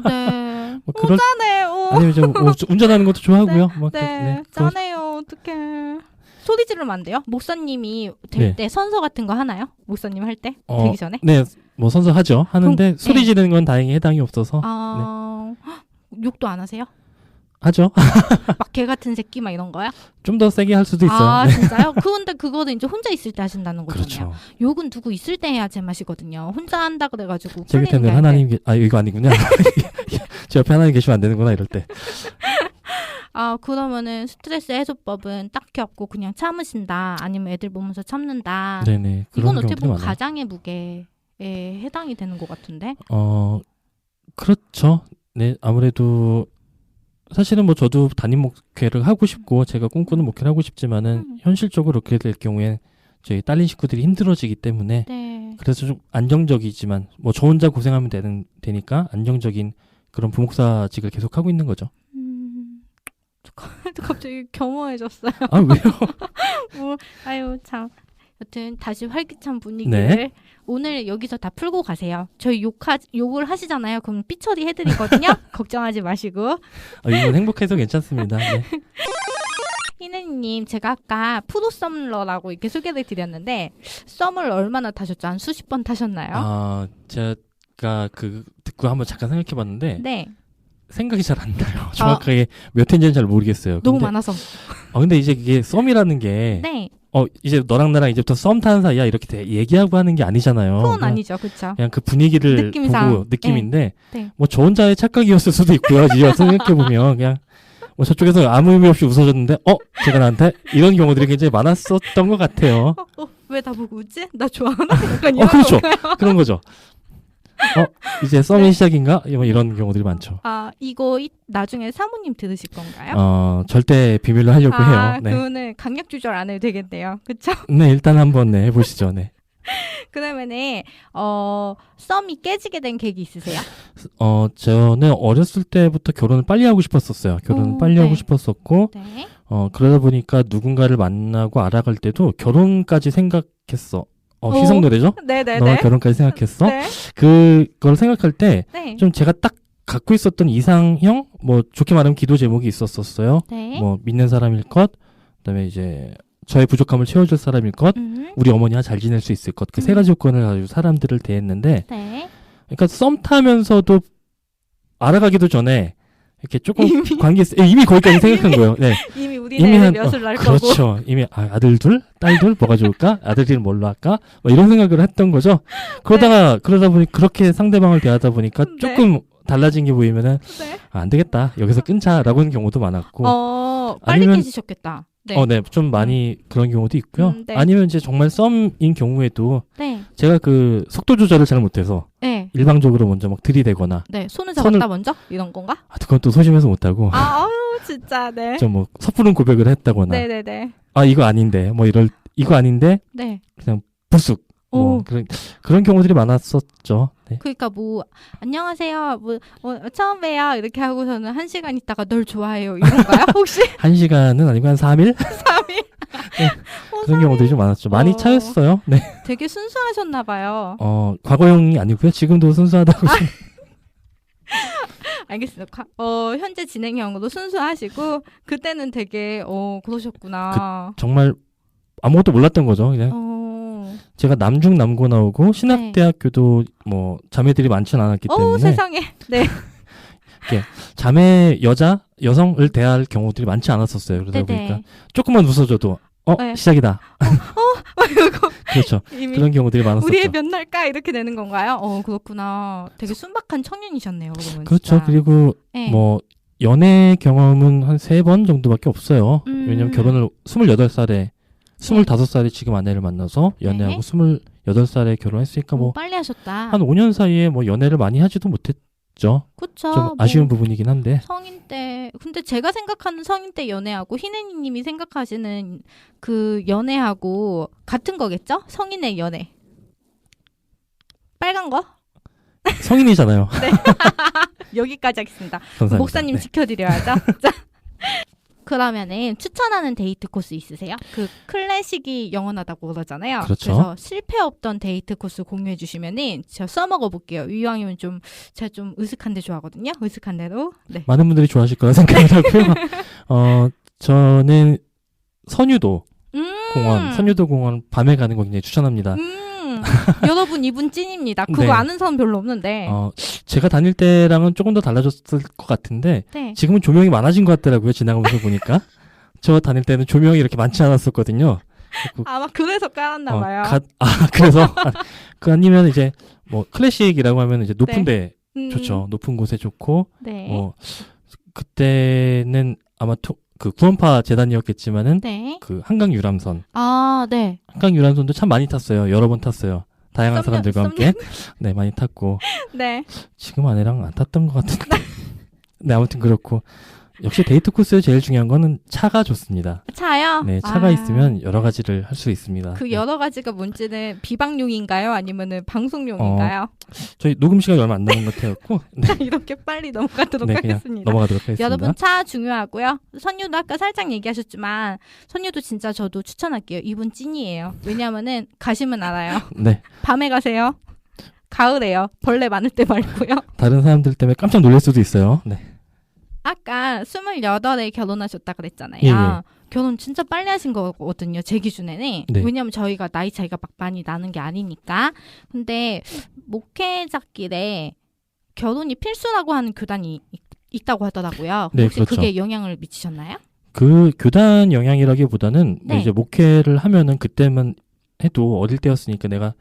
네. 뭐 그럴 짜네요. 아니면 이제 운전하는 것도 좋아하고요. 네. 짜네요. 어떡해. 소리 지르면 안 돼요? 목사님이 될 때 선서 같은 거 하나요? 목사님 할 때? 되기 전에? 네, 뭐 선서하죠. 하는데 소리 네. 지르는 건 다행히 해당이 없어서 욕도 안 하세요? 하죠. 막 개 같은 새끼 막 이런 거야? 좀 더 세게 할 수도 있어요. 네. 진짜요? 그런데 그거는 이제 혼자 있을 때 하신다는 거잖아요. 그렇죠. 욕은 누구 있을 때 해야 제맛이거든요. 혼자 한다 그래가지고 제 곁에는 하나님 이거 아니군요. 제 옆에 하나님 계시면 안 되는구나 이럴 때. 그러면은 스트레스 해소법은 딱히 없고 그냥 참으신다. 아니면 애들 보면서 참는다. 네네. 이건 어떻게 경우들이 보면 많아요. 가장의 무게에 해당이 되는 것 같은데. 그렇죠. 네, 아무래도 사실은 뭐 저도 담임 목회를 하고 싶고 제가 꿈꾸는 목회를 하고 싶지만은 현실적으로 그렇게 될 경우에 저희 딸린 식구들이 힘들어지기 때문에 네. 그래서 그래서 좀 안정적이지만 뭐 저 혼자 고생하면 되니까 안정적인 그런 부목사직을 계속 하고 있는 거죠. 갑자기 겸허해졌어요. 아, 왜요? 아유 참. 여튼 다시 활기찬 분위기를 네. 오늘 여기서 다 풀고 가세요. 저희 욕을 하시잖아요. 그럼 삐처리 해드리거든요. 걱정하지 마시고. 이건 행복해서 괜찮습니다. 네. 희네님, 제가 아까 프로썸러라고 이렇게 소개를 드렸는데 썸을 얼마나 타셨죠? 한 수십 번 타셨나요? 제가 듣고 한번 잠깐 생각해봤는데 네. 생각이 잘 안 나요. 정확하게 몇 회인지는 잘 모르겠어요. 너무 많아서. 근데 이제 이게 썸이라는 게 네. 이제 너랑 나랑 이제부터 썸 타는 사이야 이렇게 얘기하고 하는 게 아니잖아요. 그건 아니죠, 그렇죠. 그냥 그 분위기를 느낌상. 보고 느낌인데 네. 뭐 저 혼자의 착각이었을 수도 있고요. 이제 생각해 보면 그냥 뭐 저쪽에서 아무 의미 없이 웃어줬는데 제가 나한테 이런 경우들이 굉장히 많았었던 것 같아요. 왜 나보고 웃지? 나 좋아하나? 약간 이런 그렇죠. 건가요? 그런 거죠. 이제 썸의 시작인가? 뭐 이런 경우들이 많죠. 이거 나중에 사모님 들으실 건가요? 절대 비밀로 하려고 해요. 네. 그거는 강약 조절 안 해도 되겠네요. 그쵸? 네, 일단 한번 해보시죠. 네. 그러면은 썸이 깨지게 된 계기 있으세요? 저는 어렸을 때부터 결혼을 빨리 하고 싶었었어요. 결혼을 빨리 네. 하고 싶었었고, 네. 그러다 보니까 누군가를 만나고 알아갈 때도 결혼까지 생각했어. 희성 노래죠? 네네네. 너가 결혼까지 생각했어? 네. 그걸 생각할 때, 네. 좀 제가 딱 갖고 있었던 이상형, 뭐, 좋게 말하면 기도 제목이 있었어요. 네. 뭐, 믿는 사람일 것, 그 다음에 이제, 저의 부족함을 채워줄 사람일 것, 우리 어머니와 잘 지낼 수 있을 것, 그 세 가지 조건을 가지고 사람들을 대했는데, 네. 그러니까 썸 타면서도 알아가기도 전에, 이렇게 조금 이미 거기까지 생각한 거예요. 네. 이미 우리네 몇을 날 거고. 그렇죠. 이미 아들 둘, 딸 둘, 뭐가 좋을까? 아들이는 뭘로 할까? 뭐 이런 생각을 했던 거죠. 그러다 보니 그렇게 상대방을 대하다 보니까 조금 달라진 게 보이면은 안 되겠다. 여기서 끊자라고 하는 경우도 많았고. 빨리 깨지셨겠다. 네. 네, 좀 많이 그런 경우도 있고요. 네. 아니면 이제 정말 썸인 경우에도 네. 제가 그 속도 조절을 잘 못해서 네. 일방적으로 먼저 막 들이대거나. 네, 손을 잡았다 먼저 이런 건가? 그건 또 소심해서 못하고. 진짜. 네. 좀 뭐 섣부른 고백을 했다거나. 네네네. 이거 아닌데, 이거 아닌데. 네. 그냥 불쑥. 그런 경우들이 많았었죠. 네. 그러니까 안녕하세요. 처음 봬요. 이렇게 하고서는 1시간 있다가 널 좋아해요. 이런가요? 혹시? 1시간은 아니고 한 3일? 3일? 네. 그런 경우들이 좀 많았죠. 많이 차였어요. 네. 되게 순수하셨나 봐요. 과거형이 아니고요. 지금도 순수하다고. 알겠습니다. 현재 진행형으로 순수하시고 그때는 되게 그러셨구나. 정말 아무것도 몰랐던 거죠. 그냥 제가 남중 남고 나오고 신학대학교도 뭐 자매들이 많지는 않았기 때문에 세상에. 네. 이렇게 자매 여성을 대할 경우들이 많지 않았었어요. 그러다 보니까 조금만 웃어줘도 네. 시작이다. 그렇죠. 그런 경우들이 많았었죠. 우리의 몇 날까 이렇게 되는 건가요? 그렇구나. 되게 순박한 청년이셨네요. 그러면 그렇죠. 진짜. 그리고 뭐 연애 경험은 한 3번 정도밖에 없어요. 왜냐면 결혼을 28살에 25살에 지금 아내를 만나서 연애하고 28살에 결혼했으니까 빨리 하셨다. 한 5년 사이에 뭐 연애를 많이 하지도 못했죠. 그쵸. 좀 아쉬운 부분이긴 한데. 성인 때, 근데 제가 생각하는 성인 때 연애하고 희네님이 생각하시는 그 연애하고 같은 거겠죠? 성인의 연애. 빨간 거? 성인이잖아요. 네. 여기까지 하겠습니다. 감사합니다. 목사님 네. 지켜드려야죠. 자. 그러면은 추천하는 데이트 코스 있으세요? 그 클래식이 영원하다고 그러잖아요. 그렇죠. 그래서 실패 없던 데이트 코스 공유해 주시면은 제가 써먹어 볼게요. 이왕이면 제가 좀 으슥한 데 좋아하거든요. 으슥한 데로. 네. 많은 분들이 좋아하실 거라 생각을 하고요. 저는 선유도 공원 밤에 가는 거 굉장히 추천합니다. 여러분 이분 찐입니다. 그거 네. 아는 사람 별로 없는데. 제가 다닐 때랑은 조금 더 달라졌을 것 같은데 네. 지금은 조명이 많아진 것 같더라고요. 지나가면서 보니까. 저 다닐 때는 조명이 이렇게 많지 않았었거든요. 아마 그래서 깔았나 봐요. 그래서 아니면 이제 뭐 클래식이라고 하면 이제 높은 데 좋죠. 높은 곳에 좋고 네. 그때는 아마 그 구원파 재단이었겠지만은 네. 그 한강 유람선. 네. 한강 유람선도 참 많이 탔어요. 여러 번 탔어요. 다양한 사람들과 함께. 네, 많이 탔고. 네. 지금 아내랑 안 탔던 것 같은데. 네, 아무튼 그렇고. 역시 데이트 코스에 제일 중요한 거는 차가 좋습니다. 차요? 네, 차가 있으면 여러 가지를 할 수 있습니다. 그 여러 가지가 뭔지는 비방용인가요? 아니면은 방송용인가요? 저희 녹음 시간이 얼마 안 남은 것 같아갖고. 네. 이렇게 빨리 넘어가도록 네, 하겠습니다. 넘어가도록 하겠습니다. 여러분 차 중요하고요. 선유도 아까 살짝 얘기하셨지만 선유도 진짜 저도 추천할게요. 이분 찐이에요. 왜냐하면은 가시면 알아요. 네. 밤에 가세요. 가을에요. 벌레 많을 때 말고요. 다른 사람들 때문에 깜짝 놀랄 수도 있어요. 네. 아까 28에 결혼하셨다 그랬잖아요. 예, 예. 결혼 진짜 빨리 하신 거거든요. 제 기준에는. 네. 왜냐면 저희가 나이 차이가 막 많이 나는 게 아니니까. 근데 목회자길에 결혼이 필수라고 하는 교단이 있다고 하더라고요. 네, 혹시 그렇죠. 그게 영향을 미치셨나요? 그 교단 영향이라기보다는 뭐 네. 이제 목회를 하면은 그때만 해도 어릴 때였으니까 내가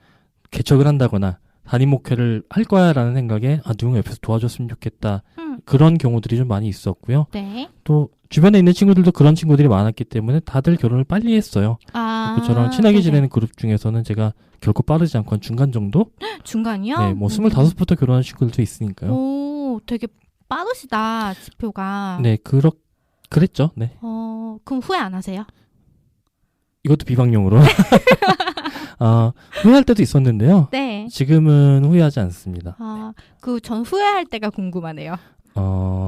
개척을 한다거나 담임 목회를 할 거야라는 생각에 누군가 옆에서 도와줬으면 좋겠다. 그런 경우들이 좀 많이 있었고요. 네. 또 주변에 있는 친구들도 그런 친구들이 많았기 때문에 다들 결혼을 빨리 했어요. 저랑 친하게 네네. 지내는 그룹 중에서는 제가 결코 빠르지 않고 한 중간 정도? 중간이요? 네, 뭐 25부터 결혼한 친구들도 있으니까요. 오, 되게 빠르시다, 지표가. 네, 그랬죠. 네. 그럼 후회 안 하세요? 이것도 비방용으로. 후회할 때도 있었는데요. 네. 지금은 후회하지 않습니다. 전 후회할 때가 궁금하네요.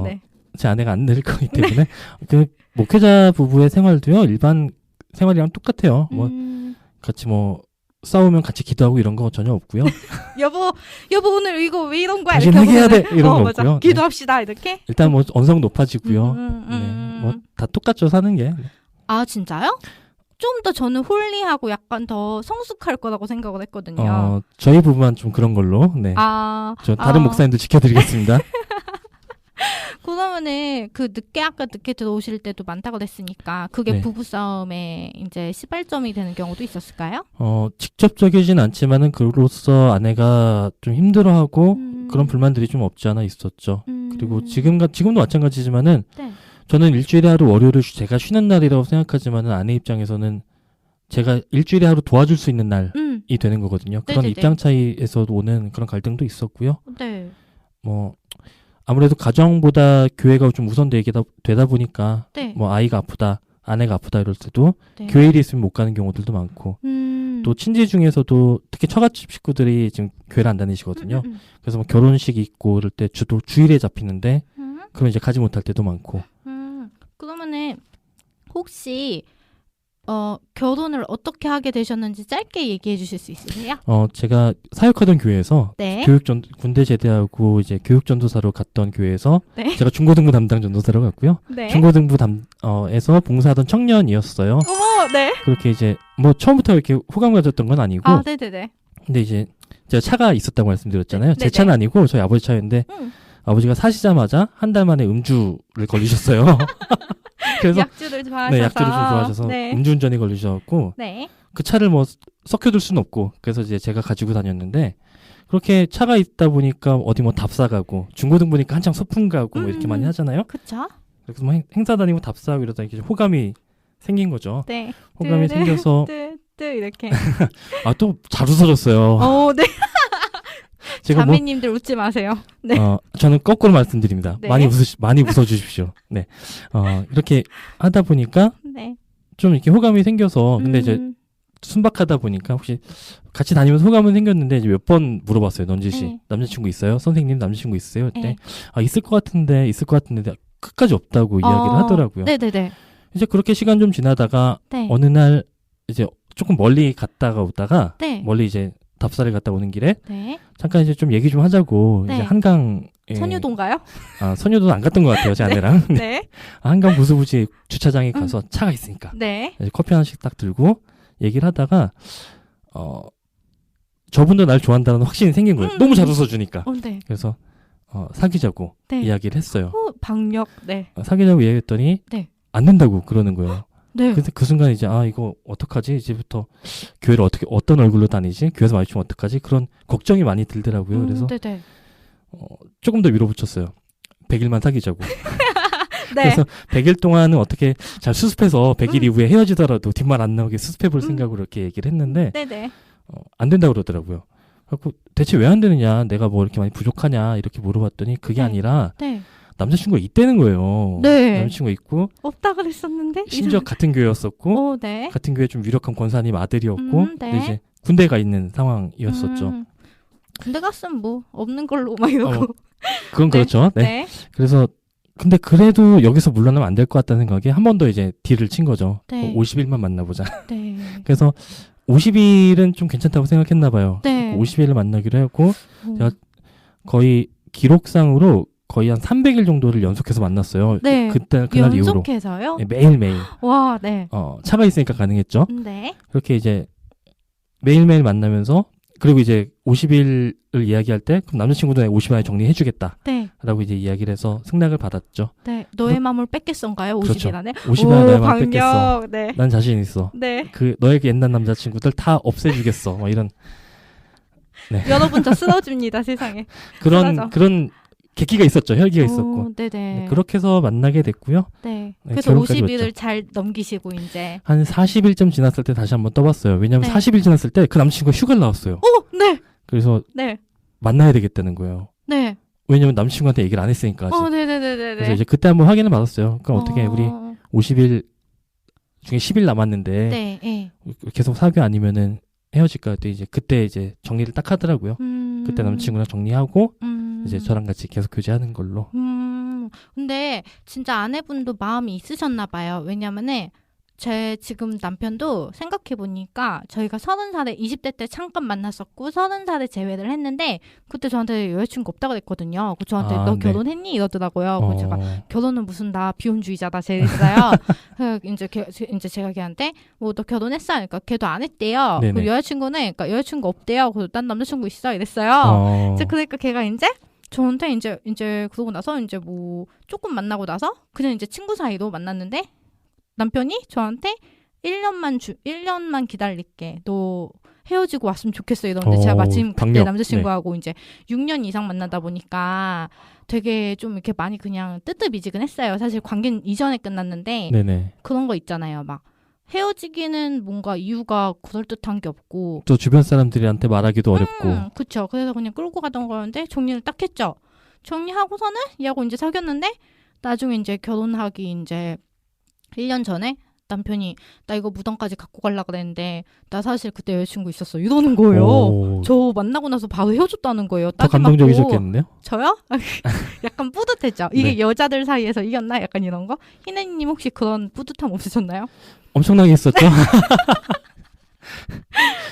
네. 제 아내가 안 될 거기 때문에 그 목회자 부부의 생활도요 일반 생활이랑 똑같아요. 뭐 같이 뭐 싸우면 같이 기도하고 이런 거 전혀 없고요. 여보 오늘 이거 왜 이런 거야? 당신 이렇게 회개해야 돼 하면은, 이런 거 맞아. 없고요. 기도합시다 이렇게. 일단 뭐 언성 높아지고요. 네, 뭐 다 똑같죠 사는 게. 아 진짜요? 좀 더 저는 홀리하고 약간 더 성숙할 거라고 생각을 했거든요. 저희 부부만 좀 그런 걸로. 네. 저 다른 목사님들 지켜드리겠습니다. 그러면은 아까 늦게 들어오실 때도 많다고 그랬으니까 그게 네. 부부싸움에 이제 시발점이 되는 경우도 있었을까요? 직접적이진 않지만은 그로써 아내가 좀 힘들어하고 그런 불만들이 좀 없지 않아 있었죠. 그리고 지금도 마찬가지지만은 네. 저는 일주일에 하루 월요일을 제가 쉬는 날이라고 생각하지만은 아내 입장에서는 제가 일주일에 하루 도와줄 수 있는 날이 되는 거거든요. 그런 네네네. 입장 차이에서 오는 그런 갈등도 있었고요. 네. 뭐 아무래도 가정보다 교회가 좀 우선되다 보니까 네. 뭐 아이가 아프다, 아내가 아프다 이럴 때도 네. 교회 일이 있으면 못 가는 경우들도 많고 또 친지 중에서도 특히 처갓집 식구들이 지금 교회를 안 다니시거든요. 그래서 뭐 결혼식이 있고 이럴 때 주도 주일에 잡히는데 그럼 이제 가지 못할 때도 많고. 그러면은 혹시 결혼을 어떻게 하게 되셨는지 짧게 얘기해 주실 수 있으세요? 제가 사역하던 교회에서 네. 군대 제대하고 이제 교육전도사로 갔던 교회에서 네. 제가 중고등부 담당 전도사로 갔고요. 네. 중고등부 에서 봉사하던 청년이었어요. 어머, 네. 그렇게 이제 뭐 처음부터 이렇게 호감 가졌던 건 아니고. 네네네. 근데 이제 제가 차가 있었다고 말씀드렸잖아요. 네, 제 차는 아니고 저희 아버지 차였는데 아버지가 사시자마자 한 달 만에 음주를 걸리셨어요. 그래서 약주를 좋아하셔서. 네, 약주를 좀 좋아하셔서 네. 음주운전이 걸리셔갖고 네. 그 차를 뭐 섞여둘 수는 없고 그래서 이제 제가 가지고 다녔는데 그렇게 차가 있다 보니까 어디 뭐 답사 가고 중고등부니까 한창 소풍 가고 뭐 이렇게 많이 하잖아요. 그쵸? 그래서 뭐 행사 다니고 답사하고 이러다 이렇게 호감이 생긴 거죠. 네. 호감이 생겨서 이렇게. 또 잘 웃어줬어요. 네. 제가 자매님들 웃지 마세요. 네. 저는 거꾸로 말씀드립니다. 네. 많이 웃어주십시오. 네. 이렇게 하다 보니까 네. 좀 이렇게 호감이 생겨서 근데 이제 순박하다 보니까 혹시 같이 다니면서 호감은 생겼는데 이제 몇 번 물어봤어요. 넌지 씨 네. 남자친구 있어요? 선생님 남자친구 있어요? 그때 네. 있을 것 같은데 끝까지 없다고 이야기를 하더라고요. 네네네. 이제 그렇게 시간 좀 지나다가 네. 어느 날 이제 조금 멀리 갔다가 오다가 네. 멀리 이제 답사를 갔다 오는 길에 네. 잠깐 이제 좀 얘기 좀 하자고 네. 이제 한강 선유도인가요? 선유도는 안 갔던 것 같아요. 제 아내랑. 네. 한강 부수부지 주차장에 가서 차가 있으니까 네. 이제 커피 하나씩 딱 들고 얘기를 하다가 저분도 날 좋아한다는 확신이 생긴 거예요. 너무 잘 웃어주니까. 네. 그래서 사귀자고 네. 이야기를 했어요. 박력. 네. 사귀자고 얘기했더니 네. 안 된다고 그러는 거예요. 네. 근데 그 순간 이제 이거 어떡하지? 이제부터 교회를 어떤 얼굴로 다니지? 교회에서 마주치면 어떡하지? 그런 걱정이 많이 들더라고요. 그래서 네네. 조금 더 밀어붙였어요. 100일만 사귀자고. 네. 그래서 100일 동안은 어떻게 잘 수습해서 100일 이후에 헤어지더라도 뒷말 안 나오게 수습해볼 생각으로 이렇게 얘기를 했는데 네네. 안 된다고 그러더라고요. 그래서 대체 왜 안 되느냐? 내가 뭐 이렇게 많이 부족하냐? 이렇게 물어봤더니 그게 네. 아니라 네. 남자친구가 있다는 거예요. 네. 남자친구가 있고 없다 그랬었는데. 심지어 같은 교회였었고 네. 같은 교회 좀 유력한 권사님 아들이었고 네. 근데 이제 군대 가 있는 상황이었었죠. 군대 갔으면 뭐 없는 걸로 막 이러고. 그건 네. 그렇죠. 네. 네. 그래서 근데 그래도 여기서 물러나면 안 될 것 같다는 생각에 한 번 더 이제 딜을 친 거죠. 네. 50일만 만나보자. 네. 그래서 50일은 좀 괜찮다고 생각했나 봐요. 네. 50일을 만나기로 했고 제가 거의 기록상으로 거의 한 300일 정도를 연속해서 만났어요. 네. 그날 이후로. 연속해서요? 네, 매일매일. 와, 네. 차가 있으니까 가능했죠. 네. 그렇게 이제 매일매일 만나면서 그리고 이제 50일을 이야기할 때 그럼 남자친구도 50일 안에 정리해주겠다. 네. 라고 이제 이야기를 해서 승낙을 받았죠. 네. 너의 마음을 뺏겠던가요? 50일 그렇죠. 안에? 50일 안에 너의 마음 뺏겠어. 강력. 네. 난 자신 있어. 네. 너의 옛날 남자친구들 다 없애주겠어. 뭐 이런. 네. 여러분 저 쓰러집니다 세상에. 그런 계기가 있었죠. 혈기가 있었고. 네네. 네, 그렇게 해서 만나게 됐고요. 네. 네, 그래서 결혼까지 50일을 왔죠. 잘 넘기시고 이제. 한 40일쯤 지났을 때 다시 한번 떠봤어요. 왜냐하면 네. 40일 지났을 때 그 남친구가 휴가를 나왔어요. 네. 그래서 네. 만나야 되겠다는 거예요. 네. 왜냐면 남친구한테 얘기를 안 했으니까 아직. 네네네네. 그래서 이제 그때 한번 확인을 받았어요. 그럼 어떻게 우리 50일 중에 10일 남았는데 네. 네. 계속 사귀어 아니면은 헤어질까 했더니 그때 이제 정리를 딱 하더라고요. 그때 남친구랑 정리하고 이제 저랑 같이 계속 교제하는 걸로. 근데 진짜 아내분도 마음이 있으셨나 봐요. 왜냐면은 제 지금 남편도 생각해보니까 저희가 30살에 20대 때 잠깐 만났었고 30살에 재회를 했는데 그때 저한테 여자친구 없다고 그랬거든요. 저한테 너 네. 결혼했니? 이러더라고요. 그래서 제가 결혼은 무슨 나 비혼주의자다 이랬어요. 이제 제가 걔한테 뭐 너 결혼했어? 그러니까 걔도 안 했대요. 네네. 그리고 그러니까 여자친구 없대요. 그래서 난 남자친구 있어 이랬어요. 이제 그러니까 걔가 이제 저한테 이제 그러고 나서 이제 뭐 조금 만나고 나서 그냥 이제 친구 사이로 만났는데 남편이 저한테 1년만 기다릴게. 너 헤어지고 왔으면 좋겠어 이러는데 제가 마침 그때 강력. 남자친구하고 이제 6년 이상 만나다 보니까 되게 좀 이렇게 많이 그냥 뜨뜻미지근했어요. 사실 관계는 이전에 끝났는데 네네. 그런 거 있잖아요. 막 헤어지기는 뭔가 이유가 그럴듯한 게 없고 또 주변 사람들한테 말하기도 어렵고. 그쵸. 그래서 그냥 끌고 가던 거였는데 정리를 딱 했죠. 정리하고서는 얘하고 이제 사귀었는데 나중에 이제 결혼하기 이제 1년 전에 남편이 나 이거 무덤까지 갖고 가려고 그랬는데 나 사실 그때 여자친구 있었어 이러는 거예요. 저 만나고 나서 바로 헤어졌다는 거예요. 더 감동적이셨겠는데요? 저요? 약간 뿌듯했죠. 이게 네. 여자들 사이에서 이겼나? 약간 이런 거? 희네님 혹시 그런 뿌듯함 없으셨나요? 엄청나게 했었죠.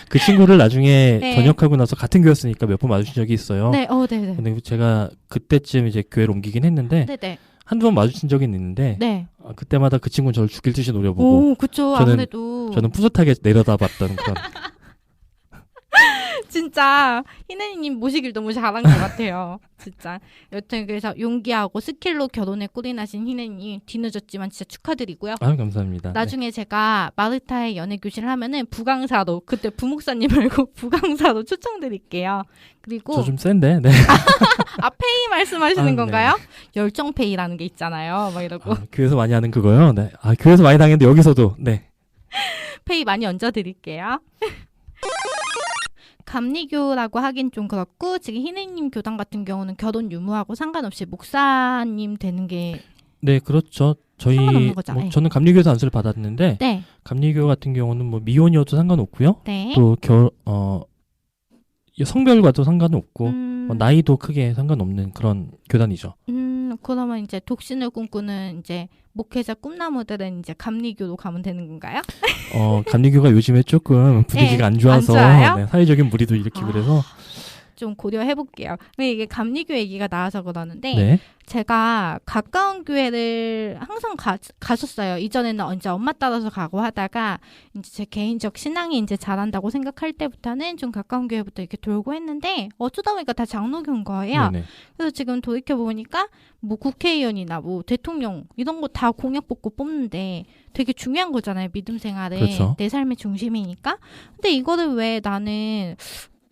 그 친구를 나중에 네. 전역하고 나서 같은 교회였으니까 몇 번 마주친 적이 있어요. 네, 네네. 근데 제가 그때쯤 이제 교회를 옮기긴 했는데 네네. 한두 번 마주친 적이 있는데 네. 그때마다 그 친구는 저를 죽일 듯이 노려보고 그쵸. 저는- 아무래도. 저는 뿌듯하게 내려다봤던 그런. 진짜 희네님 모시길 너무 잘한 것 같아요. 진짜. 여튼 그래서 용기하고 스킬로 결혼에 꿀이 나신 희네님 뒤늦었지만 진짜 축하드리고요. 감사합니다. 나중에 제가 마르타의 연애 교실을 하면은 부강사로 그때 부목사님 말고 부강사로 초청드릴게요. 그리고 저 좀 센데. 네. 페이 말씀하시는 네. 건가요? 열정페이라는 게 있잖아요. 막 이러고 교회에서 많이 하는 그거요. 네. 교회에서 많이 당했는데 여기서도 네. 페이 많이 얹어드릴게요. 감리교라고 하긴 좀 그렇고 지금 희네님 교당 같은 경우는 결혼 유무하고 상관없이 목사님 되는 게 네, 그렇죠. 상관없는 거죠. 네. 저는 감리교에서 안수를 받았는데 네. 감리교 같은 경우는 뭐 미혼이어도 상관없고요. 네. 또 성별과도 상관없고 나이도 크게 상관없는 그런 교단이죠. 그러면 이제 독신을 꿈꾸는 이제 목회자 꿈나무들은 이제 감리교로 가면 되는 건가요? 감리교가 요즘에 조금 분위기가 네, 안 좋아서 안 좋아요? 네, 사회적인 무리도 일으키고 그래서 좀 고려해볼게요. 근데 이게 감리교 얘기가 나와서 그러는데 네. 제가 가까운 교회를 항상 갔었어요. 이전에는 이제 엄마 따라서 가고 하다가 이제 제 개인적 신앙이 이제 잘한다고 생각할 때부터는 좀 가까운 교회부터 이렇게 돌고 했는데 어쩌다 보니까 다 장로교인 거예요. 네네. 그래서 지금 돌이켜보니까 뭐 국회의원이나 뭐 대통령 이런 거 다 공약 뽑고 뽑는데 되게 중요한 거잖아요. 믿음 생활에. 그렇죠. 내 삶의 중심이니까. 근데 이거를 왜 나는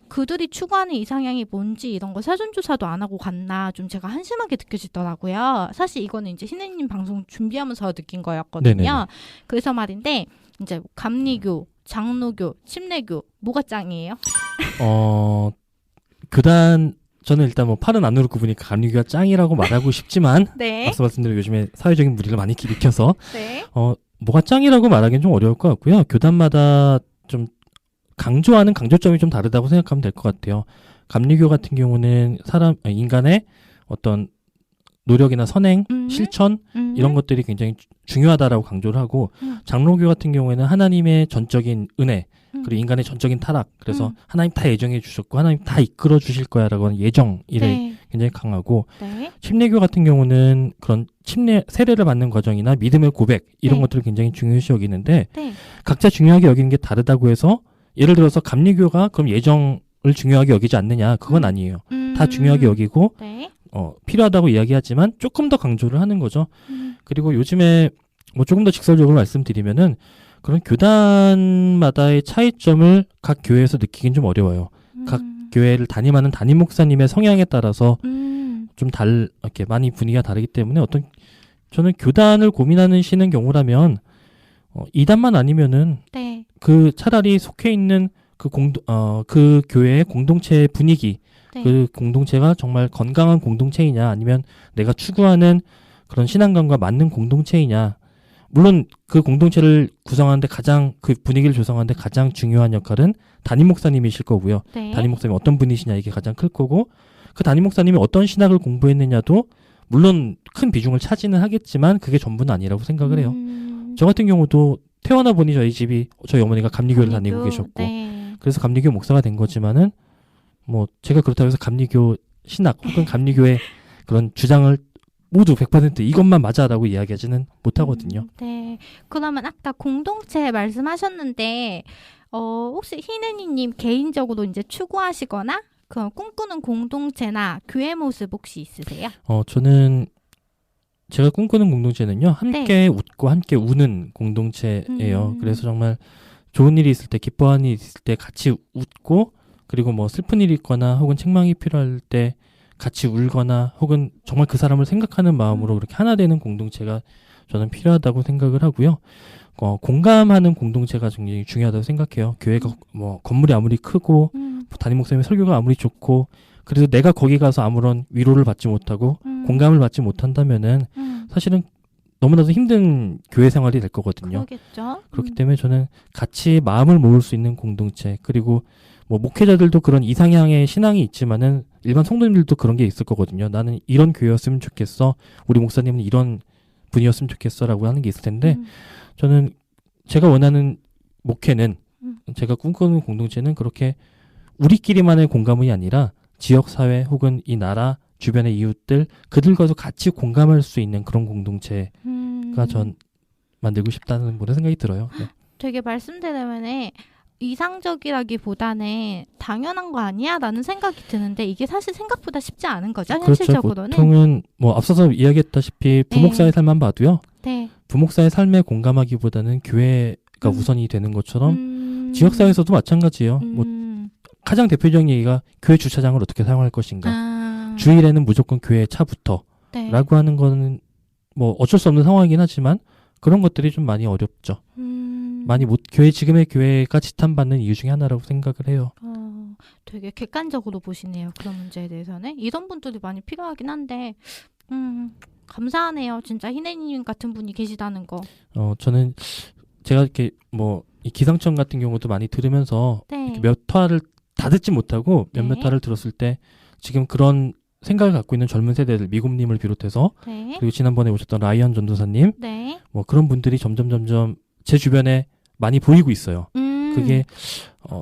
그들이 추구하는 이상향이 뭔지 이런 거 사전조사도 안 하고 갔나 좀 제가 한심하게 느껴지더라고요. 사실 이거는 이제 신혜님 방송 준비하면서 느낀 거였거든요. 네네네. 그래서 말인데 이제 감리교, 장로교, 침례교 뭐가 짱이에요? 교단 저는 일단 뭐 팔은 안으로 굽으니까 감리교가 짱이라고 말하고 싶지만 네. 앞서 말씀드린 요즘에 사회적인 무리를 많이 일으켜서 네. 뭐가 짱이라고 말하기는 좀 어려울 것 같고요. 교단마다 좀 강조하는 강조점이 좀 다르다고 생각하면 될 것 같아요. 감리교 같은 경우는 인간의 어떤 노력이나 선행, 실천 이런 것들이 굉장히 중요하다라고 강조를 하고 장로교 같은 경우에는 하나님의 전적인 은혜 그리고 인간의 전적인 타락 그래서 하나님 다 예정해 주셨고 하나님 다 이끌어 주실 거야라고 하는 예정을 네. 굉장히 강하고 네. 침례교 같은 경우는 그런 세례를 받는 과정이나 믿음의 고백 이런 네. 것들을 굉장히 중요시 여기는데 네. 각자 중요하게 여기는 게 다르다고 해서 예를 들어서 감리교가 그럼 예정을 중요하게 여기지 않느냐 그건 아니에요. 다 중요하게 여기고 네. 필요하다고 이야기하지만 조금 더 강조를 하는 거죠. 그리고 요즘에 뭐 조금 더 직설적으로 말씀드리면은 그런 교단마다의 차이점을 각 교회에서 느끼긴 좀 어려워요. 각 교회를 담임하는 담임 목사님의 성향에 따라서 좀 이렇게 많이 분위기가 다르기 때문에 저는 교단을 고민하시는 경우라면 이단만 아니면은 네. 그 차라리 속해 있는 그 교회의 공동체 분위기, 네. 그 공동체가 정말 건강한 공동체이냐 아니면 내가 추구하는 그런 신앙관과 맞는 공동체이냐. 물론 그 공동체를 구성하는데 그 분위기를 조성하는데 가장 중요한 역할은 담임 목사님이실 거고요. 네. 담임 목사님이 어떤 분이시냐 이게 가장 클 거고 그 담임 목사님이 어떤 신학을 공부했느냐도 물론 큰 비중을 차지는 하겠지만 그게 전부는 아니라고 생각을 해요. 저 같은 경우도 태어나 보니 저희 어머니가 감리교를 다니고 계셨고 네. 그래서 감리교 목사가 된 거지만은 뭐 제가 그렇다고 해서 감리교 신학 혹은 감리교의 그런 주장을 모두 100% 이것만 맞아라고 이야기하지는 못하거든요. 네. 그러면 아까 공동체 말씀하셨는데 혹시 희은이님 개인적으로 이제 추구하시거나 그 꿈꾸는 공동체나 교회 모습 혹시 있으세요? 저는 제가 꿈꾸는 공동체는요. 함께 웃고 함께 우는 공동체예요. 그래서 정말 좋은 일이 있을 때, 기뻐하는 일이 있을 때 같이 웃고 그리고 뭐 슬픈 일이 있거나 혹은 책망이 필요할 때 같이 울거나 혹은 정말 그 사람을 생각하는 마음으로 그렇게 하나 되는 공동체가 저는 필요하다고 생각을 하고요. 공감하는 공동체가 굉장히 중요하다고 생각해요. 교회가 뭐 건물이 아무리 크고 담임 목사님의 설교가 아무리 좋고 그래서 내가 거기 가서 아무런 위로를 받지 못하고 공감을 받지 못한다면은 사실은 너무나도 힘든 교회 생활이 될 거거든요. 그러겠죠. 그렇기 때문에 저는 같이 마음을 모을 수 있는 공동체 그리고 뭐 목회자들도 그런 이상향의 신앙이 있지만은 일반 성도님들도 그런 게 있을 거거든요. 나는 이런 교회였으면 좋겠어. 우리 목사님은 이런 분이었으면 좋겠어라고 하는 게 있을 텐데 저는 제가 원하는 목회는 제가 꿈꾸는 공동체는 그렇게 우리끼리만의 공감이 아니라 지역사회 혹은 이 나라 주변의 이웃들 그들과도 같이 공감할 수 있는 그런 공동체가 전 만들고 싶다는 그런 생각이 들어요. 네. 되게 말씀드리면 이상적이라기보다는 당연한 거 아니야? 라는 생각이 드는데 이게 사실 생각보다 쉽지 않은 거죠. 그렇죠. 현실적으로는. 보통은 뭐 앞서서 이야기했다시피 부목사의 삶만 봐도요. 네. 부목사의 삶에 공감하기보다는 교회가 우선이 되는 것처럼 지역사회에서도 마찬가지예요. 뭐 가장 대표적인 얘기가 교회 주차장을 어떻게 사용할 것인가. 주일에는 무조건 교회 차부터 라고 하는 거는 뭐 어쩔 수 없는 상황이긴 하지만 그런 것들이 좀 많이 어렵죠. 지금의 교회가 지탄받는 이유 중에 하나라고 생각을 해요. 되게 객관적으로 보시네요. 그런 문제에 대해서는. 이런 분들이 많이 필요하긴 한데, 감사하네요. 진짜 희내님 같은 분이 계시다는 거. 저는 제가 이렇게 이 기상청 같은 경우도 많이 들으면서 네. 몇 화를 다 듣지 못하고 몇몇 네. 화를 들었을 때 지금 그런 생각을 갖고 있는 젊은 세대들, 미국님을 비롯해서 네. 그리고 지난번에 오셨던 라이언 전도사님, 네. 뭐 그런 분들이 점점 제 주변에 많이 보이고 있어요. 그게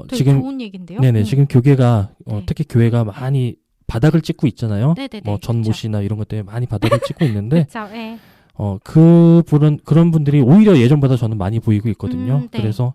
되게 지금 좋은 얘긴데요. 네네 지금 교계가 네. 특히 교회가 많이 바닥을 찍고 있잖아요. 네네네. 뭐 전모시나 이런 것 때문에 많이 바닥을 찍고 있는데 그쵸, 네. 그런 분들이 오히려 예전보다 저는 많이 보이고 있거든요. 네. 그래서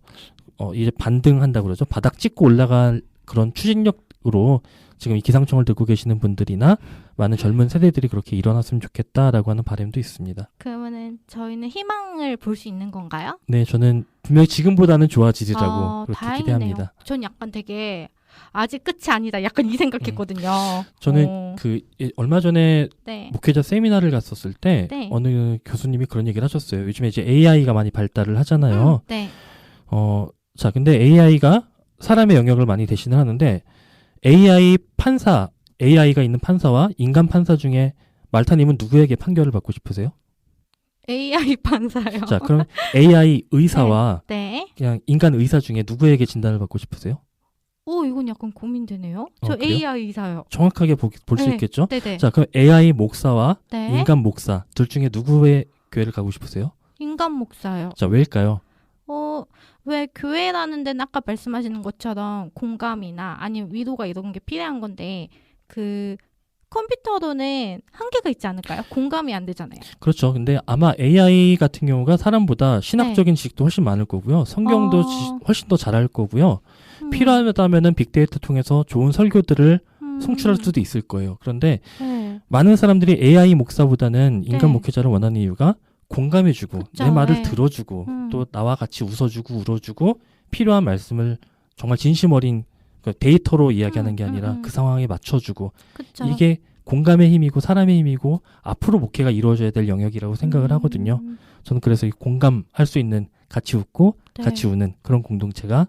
이제 반등한다 그러죠. 바닥 찍고 올라갈 그런 추진력으로 지금 이 기상청을 듣고 계시는 분들이나 많은 젊은 세대들이 그렇게 일어났으면 좋겠다라고 하는 바람도 있습니다. 그러면은 저희는 희망을 볼 수 있는 건가요? 네, 저는 분명히 지금보다는 좋아지리라고 그렇게 다행이네요. 기대합니다. 전 약간 되게 아직 끝이 아니다. 약간 이 생각했거든요. 저는 얼마 전에 네. 목회자 세미나를 갔었을 때 네. 어느 교수님이 그런 얘기를 하셨어요. 요즘에 이제 AI가 많이 발달을 하잖아요. 네. 자, 근데 AI가 사람의 영역을 많이 대신을 하는데 AI가 있는 판사와 인간 판사 중에 말타님은 누구에게 판결을 받고 싶으세요? AI 판사요. 자, 그럼 AI 의사와 네. 그냥 인간 의사 중에 누구에게 진단을 받고 싶으세요? 이건 약간 고민되네요. 저 그래요? AI 의사요. 정확하게 볼 수 네. 있겠죠? 네네. 자, 그럼 AI 목사와 네. 인간 목사 둘 중에 누구의 교회를 가고 싶으세요? 인간 목사요. 자, 왜일까요? 왜 교회라는 데는 아까 말씀하시는 것처럼 공감이나 아니면 위로가 이런 게 필요한 건데 컴퓨터로는 한계가 있지 않을까요? 공감이 안 되잖아요. 그렇죠. 근데 아마 AI 같은 경우가 사람보다 신학적인 지식도 훨씬 많을 거고요. 성경도 훨씬 더 잘할 거고요. 필요하다면은 빅데이터 통해서 좋은 설교들을 송출할 수도 있을 거예요. 그런데 네. 많은 사람들이 AI 목사보다는 인간 네. 목회자를 원하는 이유가 공감해주고 그쵸, 내 말을 네. 들어주고 또 나와 같이 웃어주고 울어주고 필요한 말씀을 정말 진심 어린 그 데이터로 이야기하는 게 아니라 그 상황에 맞춰주고 그쵸. 이게 공감의 힘이고 사람의 힘이고 앞으로 목회가 이루어져야 될 영역이라고 생각을 하거든요. 저는 그래서 이 공감할 수 있는 같이 웃고 네. 같이 우는 그런 공동체가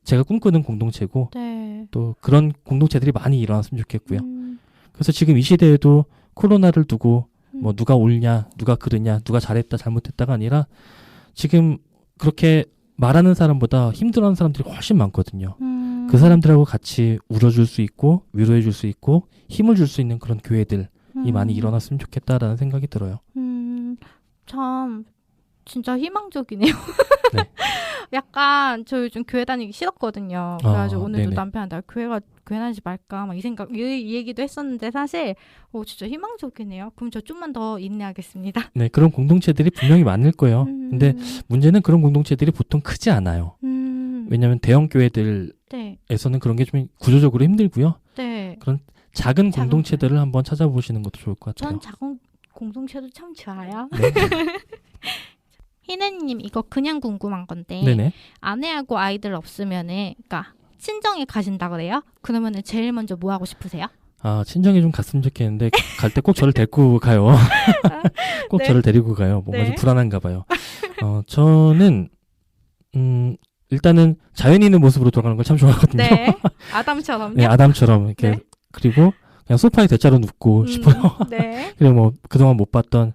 제가 꿈꾸는 공동체고 네. 또 그런 공동체들이 많이 일어났으면 좋겠고요. 그래서 지금 이 시대에도 코로나를 두고 뭐 누가 옳냐, 누가 그르냐, 누가 잘했다, 잘못했다가 아니라 지금 그렇게 말하는 사람보다 힘들어하는 사람들이 훨씬 많거든요. 그 사람들하고 같이 울어줄 수 있고 위로해줄 수 있고 힘을 줄 수 있는 그런 교회들이 많이 일어났으면 좋겠다라는 생각이 들어요. 참 진짜 희망적이네요. 네. 약간 저 요즘 교회 다니기 싫었거든요. 그래가지고 오늘도 네네. 남편한테 교회 다니지 말까 막 이 얘기도 했었는데 사실 진짜 희망적이네요. 그럼 저 좀만 더 인내하겠습니다. 네, 그런 공동체들이 분명히 많을 거예요. 근데 문제는 그런 공동체들이 보통 크지 않아요. 왜냐하면 대형 교회들에서는 네. 그런 게 좀 구조적으로 힘들고요. 네. 그런 작은 공동체들을 한번 찾아보시는 것도 좋을 것 같아요. 전 작은 공동체도 참 좋아요. 네. 희네님 이거 그냥 궁금한 건데 네네. 아내하고 아이들 없으면은 그러니까 친정에 가신다 그래요? 그러면은 제일 먼저 뭐 하고 싶으세요? 아, 친정에 좀 갔으면 좋겠는데 갈 때 꼭 저를 데리고 가요. 꼭 네. 저를 데리고 가요. 뭔가 네. 좀 불안한가 봐요. 저는 일단은 자연이 있는 모습으로 돌아가는 걸 참 좋아하거든요. 네. 아담처럼요? 네, 아담처럼 이렇게 네. 그리고 그냥 소파에 대자로 눕고 싶어요. 네. 그리고 뭐 그동안 못 봤던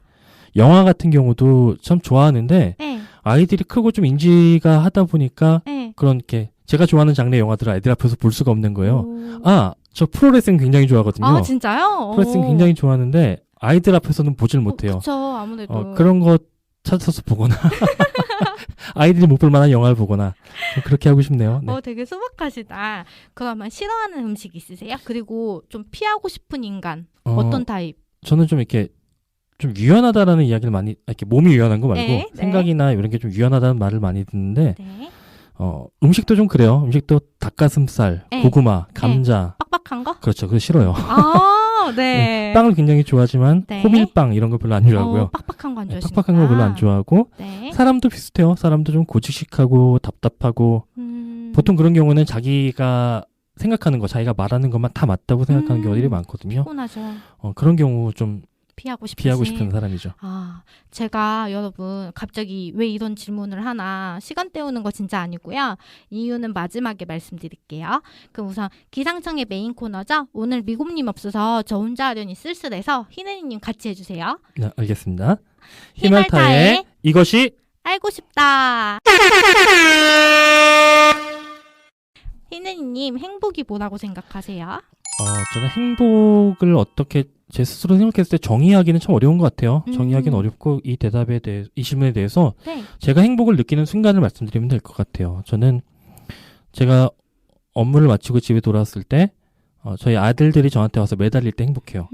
영화 같은 경우도 참 좋아하는데 네. 아이들이 크고 좀 인지가 하다 보니까 네. 그런 이렇게 제가 좋아하는 장르 영화들을 아이들 앞에서 볼 수가 없는 거예요. 오. 저 프로레슬링 굉장히 좋아하거든요. 아, 진짜요? 프로레슬링 굉장히 좋아하는데 아이들 앞에서는 보질 못해요. 그쵸, 아무래도. 그런 거 찾아서 보거나 아이들이 못 볼 만한 영화를 보거나 좀 그렇게 하고 싶네요. 네. 되게 소박하시다. 그러면 싫어하는 음식 있으세요? 그리고 좀 피하고 싶은 인간 어떤 타입? 저는 좀 이렇게 좀 유연하다라는 이야기를 많이 이렇게 몸이 유연한 거 말고 네, 생각이나 이런 게 좀 유연하다는 말을 많이 듣는데 네. 음식도 좀 그래요. 음식도 닭가슴살, 네. 고구마, 감자 빡빡한 거? 그렇죠. 그거 싫어요. 아, 네. 빵을 굉장히 좋아하지만 네. 호밀빵 이런 거 별로 안 좋아하고요. 빡빡한 거 안 좋아하시니까. 빡빡한 거 별로 안 좋아하고 네. 사람도 비슷해요. 사람도 좀 고지식하고 답답하고 보통 그런 경우는 자기가 생각하는 거, 자기가 말하는 것만 다 맞다고 생각하는 경우들이 많거든요. 피곤하죠. 그런 경우 좀 피하고 싶은 사람이죠. 제가 여러분 갑자기 왜 이런 질문을 하나 시간 때우는 거 진짜 아니고요. 이유는 마지막에 말씀드릴게요. 그럼 우선 기상청의 메인 코너죠. 오늘 미국님 없어서 저 혼자 하려니 쓸쓸해서 희네님 같이 해주세요. 네, 알겠습니다. 히말타의 이것이 알고 싶다. 희네님 행복이 뭐라고 생각하세요? 저는 행복을 어떻게 제 스스로 생각했을 때 정의하기는 참 어려운 것 같아요. 정의하기는 어렵고 이 질문에 대해서 네. 제가 행복을 느끼는 순간을 말씀드리면 될 것 같아요. 저는 제가 업무를 마치고 집에 돌아왔을 때 저희 아들들이 저한테 와서 매달릴 때 행복해요.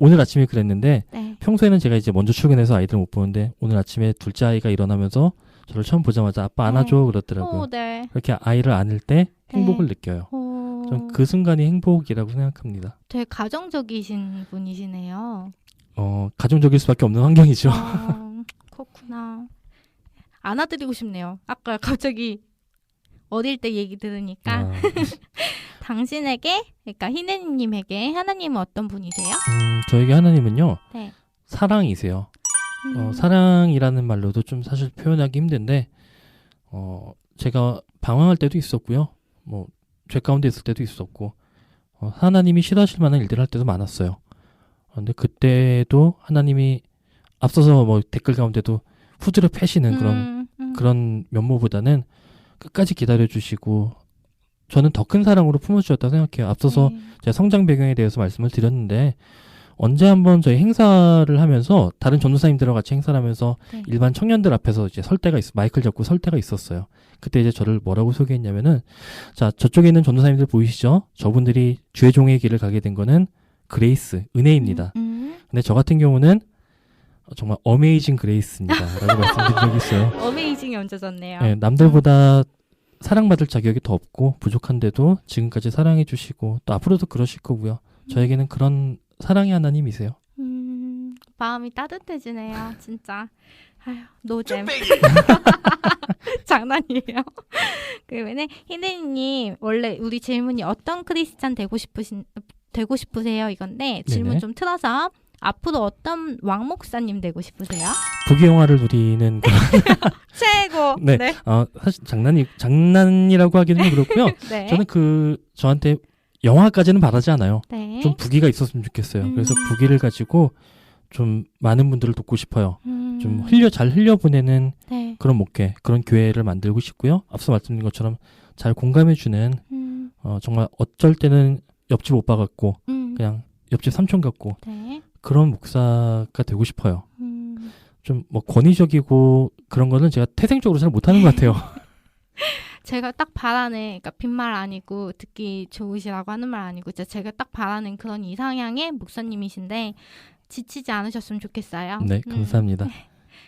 오늘 아침에 그랬는데 네. 평소에는 제가 이제 먼저 출근해서 아이들을 못 보는데 오늘 아침에 둘째 아이가 일어나면서 저를 처음 보자마자 아빠 안아줘 그러더라고요. 네. 그렇게 아이를 안을 때 행복을 느껴요. 전 그 순간이 행복이라고 생각합니다. 되게 가정적이신 분이시네요. 가정적일 수밖에 없는 환경이죠. 그렇구나. 안아드리고 싶네요. 아까 갑자기 어릴 때 얘기 들으니까. 당신에게, 그러니까 희네님에게 하나님은 어떤 분이세요? 저에게 하나님은요. 네. 사랑이세요. 사랑이라는 말로도 좀 사실 표현하기 힘든데 제가 방황할 때도 있었고요. 죄 가운데 있을 때도 있었고 하나님이 싫어하실 만한 일들을 할 때도 많았어요. 근데 그때도 하나님이 앞서서 댓글 가운데도 후드를 패시는 그런 면모보다는 끝까지 기다려주시고 저는 더 큰 사랑으로 품어주셨다고 생각해요. 앞서서 제가 성장 배경에 대해서 말씀을 드렸는데 언제 한번 저희 행사를 하면서 다른 전도사님들과 같이 행사를 하면서 네. 일반 청년들 앞에서 이제 설 때가 마이크를 잡고 설 때가 있었어요. 그때 이제 저를 뭐라고 소개했냐면은, 자, 저쪽에 있는 전도사님들 보이시죠? 저분들이 주의 종의 길을 가게 된 거는 그레이스, 은혜입니다. 근데 저 같은 경우는 정말 어메이징 그레이스입니다. 라고 말씀드린 적이 있어요. 어메이징이 얹어졌네요. 네, 남들보다 사랑받을 자격이 더 없고 부족한데도 지금까지 사랑해 주시고 또 앞으로도 그러실 거고요. 저에게는 그런 사랑의 하나님이세요. 마음이 따뜻해지네요. 진짜. 아휴, 노잼. 장난이에요. 그러면은 희대님 원래 우리 질문이 어떤 크리스찬 되고 싶으세요? 이건데 질문 네네. 좀 틀어서 앞으로 어떤 왕 목사님 되고 싶으세요? 부귀영화를 누리는 최고. 네. 네. 사실 장난이라고 하기는 좀 그렇고요. 네. 저는 저한테 영화까지는 바라지 않아요. 네. 좀 부귀가 있었으면 좋겠어요. 그래서 부귀를 가지고 좀 많은 분들을 돕고 싶어요. 좀 잘 흘려보내는 네. 그런 목회, 그런 교회를 만들고 싶고요. 앞서 말씀드린 것처럼 잘 공감해주는 정말 어쩔 때는 옆집 오빠 같고 그냥 옆집 삼촌 같고 네. 그런 목사가 되고 싶어요. 좀 뭐 권위적이고 그런 거는 제가 태생적으로 잘 못하는 것 같아요. 제가 딱 바라는, 그러니까 빈말 아니고 듣기 좋으시라고 하는 말 아니고 제가 딱 바라는 그런 이상향의 목사님이신데 지치지 않으셨으면 좋겠어요. 네, 감사합니다.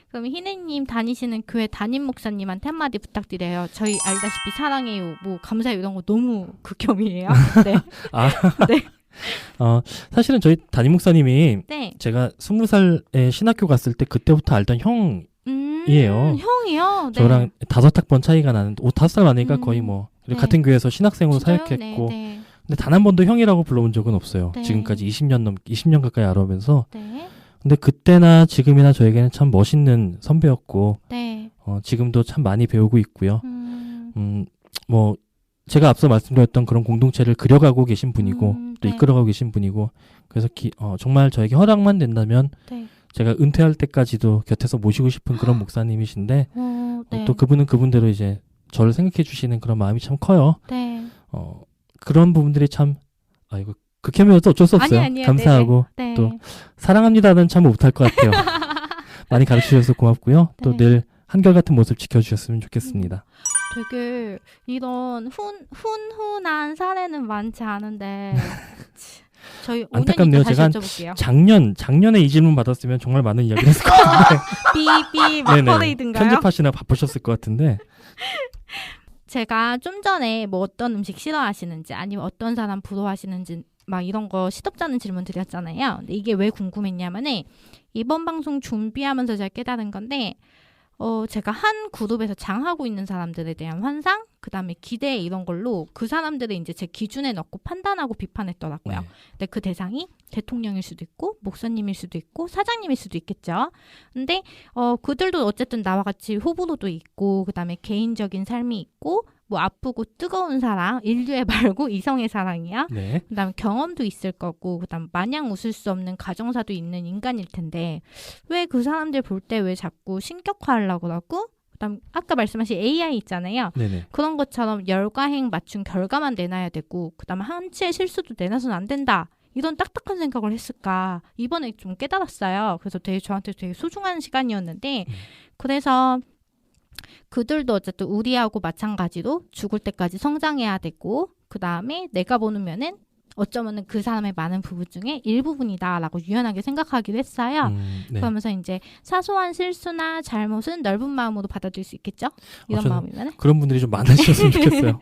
그럼 희네님 다니시는 교회 담임 목사님한테 한마디 부탁드려요. 저희 알다시피 사랑해요, 뭐 감사해요 이런 거 너무 극혐이에요. 네. 네. 사실은 저희 담임 목사님이 네. 제가 20살에 신학교 갔을 때 그때부터 알던 형이에요. 형이요? 네. 저랑 5학번 차이가 나는데 5살 많으니까 거의 뭐 네. 같은 교회에서 신학생으로 진짜요? 사역했고 네. 근데 단 한 번도 형이라고 불러본 적은 없어요. 네. 지금까지 20년 가까이 알아오면서. 네. 근데 그때나 지금이나 저에게는 참 멋있는 선배였고 네. 지금도 참 많이 배우고 있고요. 뭐 제가 앞서 말씀드렸던 그런 공동체를 그려가고 계신 분이고 또 네. 이끌어가고 계신 분이고 그래서 정말 저에게 허락만 된다면 네. 제가 은퇴할 때까지도 곁에서 모시고 싶은 그런 목사님이신데 네. 또 그분은 그분대로 이제 저를 생각해 주시는 그런 마음이 참 커요. 네. 그런 부분들이 참 이거 극혐이어도 어쩔 수 없어요. 아니에요. 감사하고 네. 또 사랑합니다는 참 못할 것 같아요. 많이 가르쳐주셔서 고맙고요. 네. 또 늘 한결같은 모습 지켜주셨으면 좋겠습니다. 되게 이런 훈훈한 사례는 많지 않은데 저희 5년 안타깝네요. 있다 다시 제가 여쭤볼게요. 작년에 이 질문 받았으면 정말 많은 이야기를 했을 것 같은데 삐삐 막걸리든가요? 편집하시나 바쁘셨을 것 같은데 제가 좀 전에 뭐 어떤 음식 싫어하시는지 아니면 어떤 사람 부러워하시는지 막 이런 거 시덥지 않은 질문 드렸잖아요. 근데 이게 왜 궁금했냐면은 이번 방송 준비하면서 제가 깨달은 건데 제가 한 그룹에서 장하고 있는 사람들에 대한 환상, 그 다음에 기대 이런 걸로 그 사람들을 이제 제 기준에 넣고 판단하고 비판했더라고요. 네. 근데 그 대상이 대통령일 수도 있고 목사님일 수도 있고 사장님일 수도 있겠죠. 근데 그들도 어쨌든 나와 같이 호불호도 있고 그 다음에 개인적인 삶이 있고 뭐 아프고 뜨거운 사랑, 인류의 말고 이성의 사랑이야. 네. 그다음 경험도 있을 거고 그다음 마냥 웃을 수 없는 가정사도 있는 인간일 텐데 왜 그 사람들 볼 때 왜 자꾸 신격화하려고 그러고 그다음 아까 말씀하신 AI 있잖아요. 네네. 그런 것처럼 열과행 맞춘 결과만 내놔야 되고 그다음 한치의 실수도 내놔서는 안 된다. 이런 딱딱한 생각을 했을까 이번에 좀 깨달았어요. 그래서 저한테 되게 소중한 시간이었는데 그래서 그들도 어쨌든 우리하고 마찬가지로 죽을 때까지 성장해야 되고 그 다음에 내가 보는 면은 어쩌면은 그 사람의 많은 부분 중에 일부분이다라고 유연하게 생각하기도 했어요. 네. 그러면서 이제 사소한 실수나 잘못은 넓은 마음으로 받아들일 수 있겠죠? 이런 저는 마음이면은. 그런 분들이 좀 많으셨으면 좋겠어요.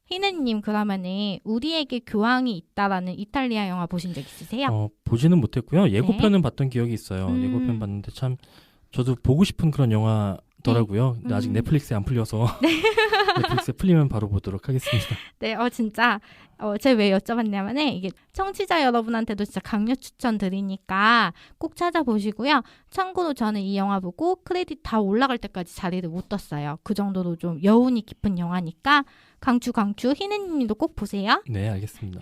희느님 그러면은 우리에게 교황이 있다라는 이탈리아 영화 보신 적 있으세요? 보지는 못했고요. 예고편은 봤던 기억이 있어요. 예고편 봤는데 참 저도 보고 싶은 그런 영화더라고요. 근데 아직 넷플릭스에 안 풀려서 넷플릭스에 풀리면 바로 보도록 하겠습니다. 네, 진짜 제가 왜 여쭤봤냐면은 이게 청취자 여러분한테도 진짜 강력 추천드리니까 꼭 찾아보시고요. 참고로 저는 이 영화 보고 크레딧 다 올라갈 때까지 자리를 못 떴어요. 그 정도로 좀 여운이 깊은 영화니까 강추 희느님도 꼭 보세요. 네, 알겠습니다.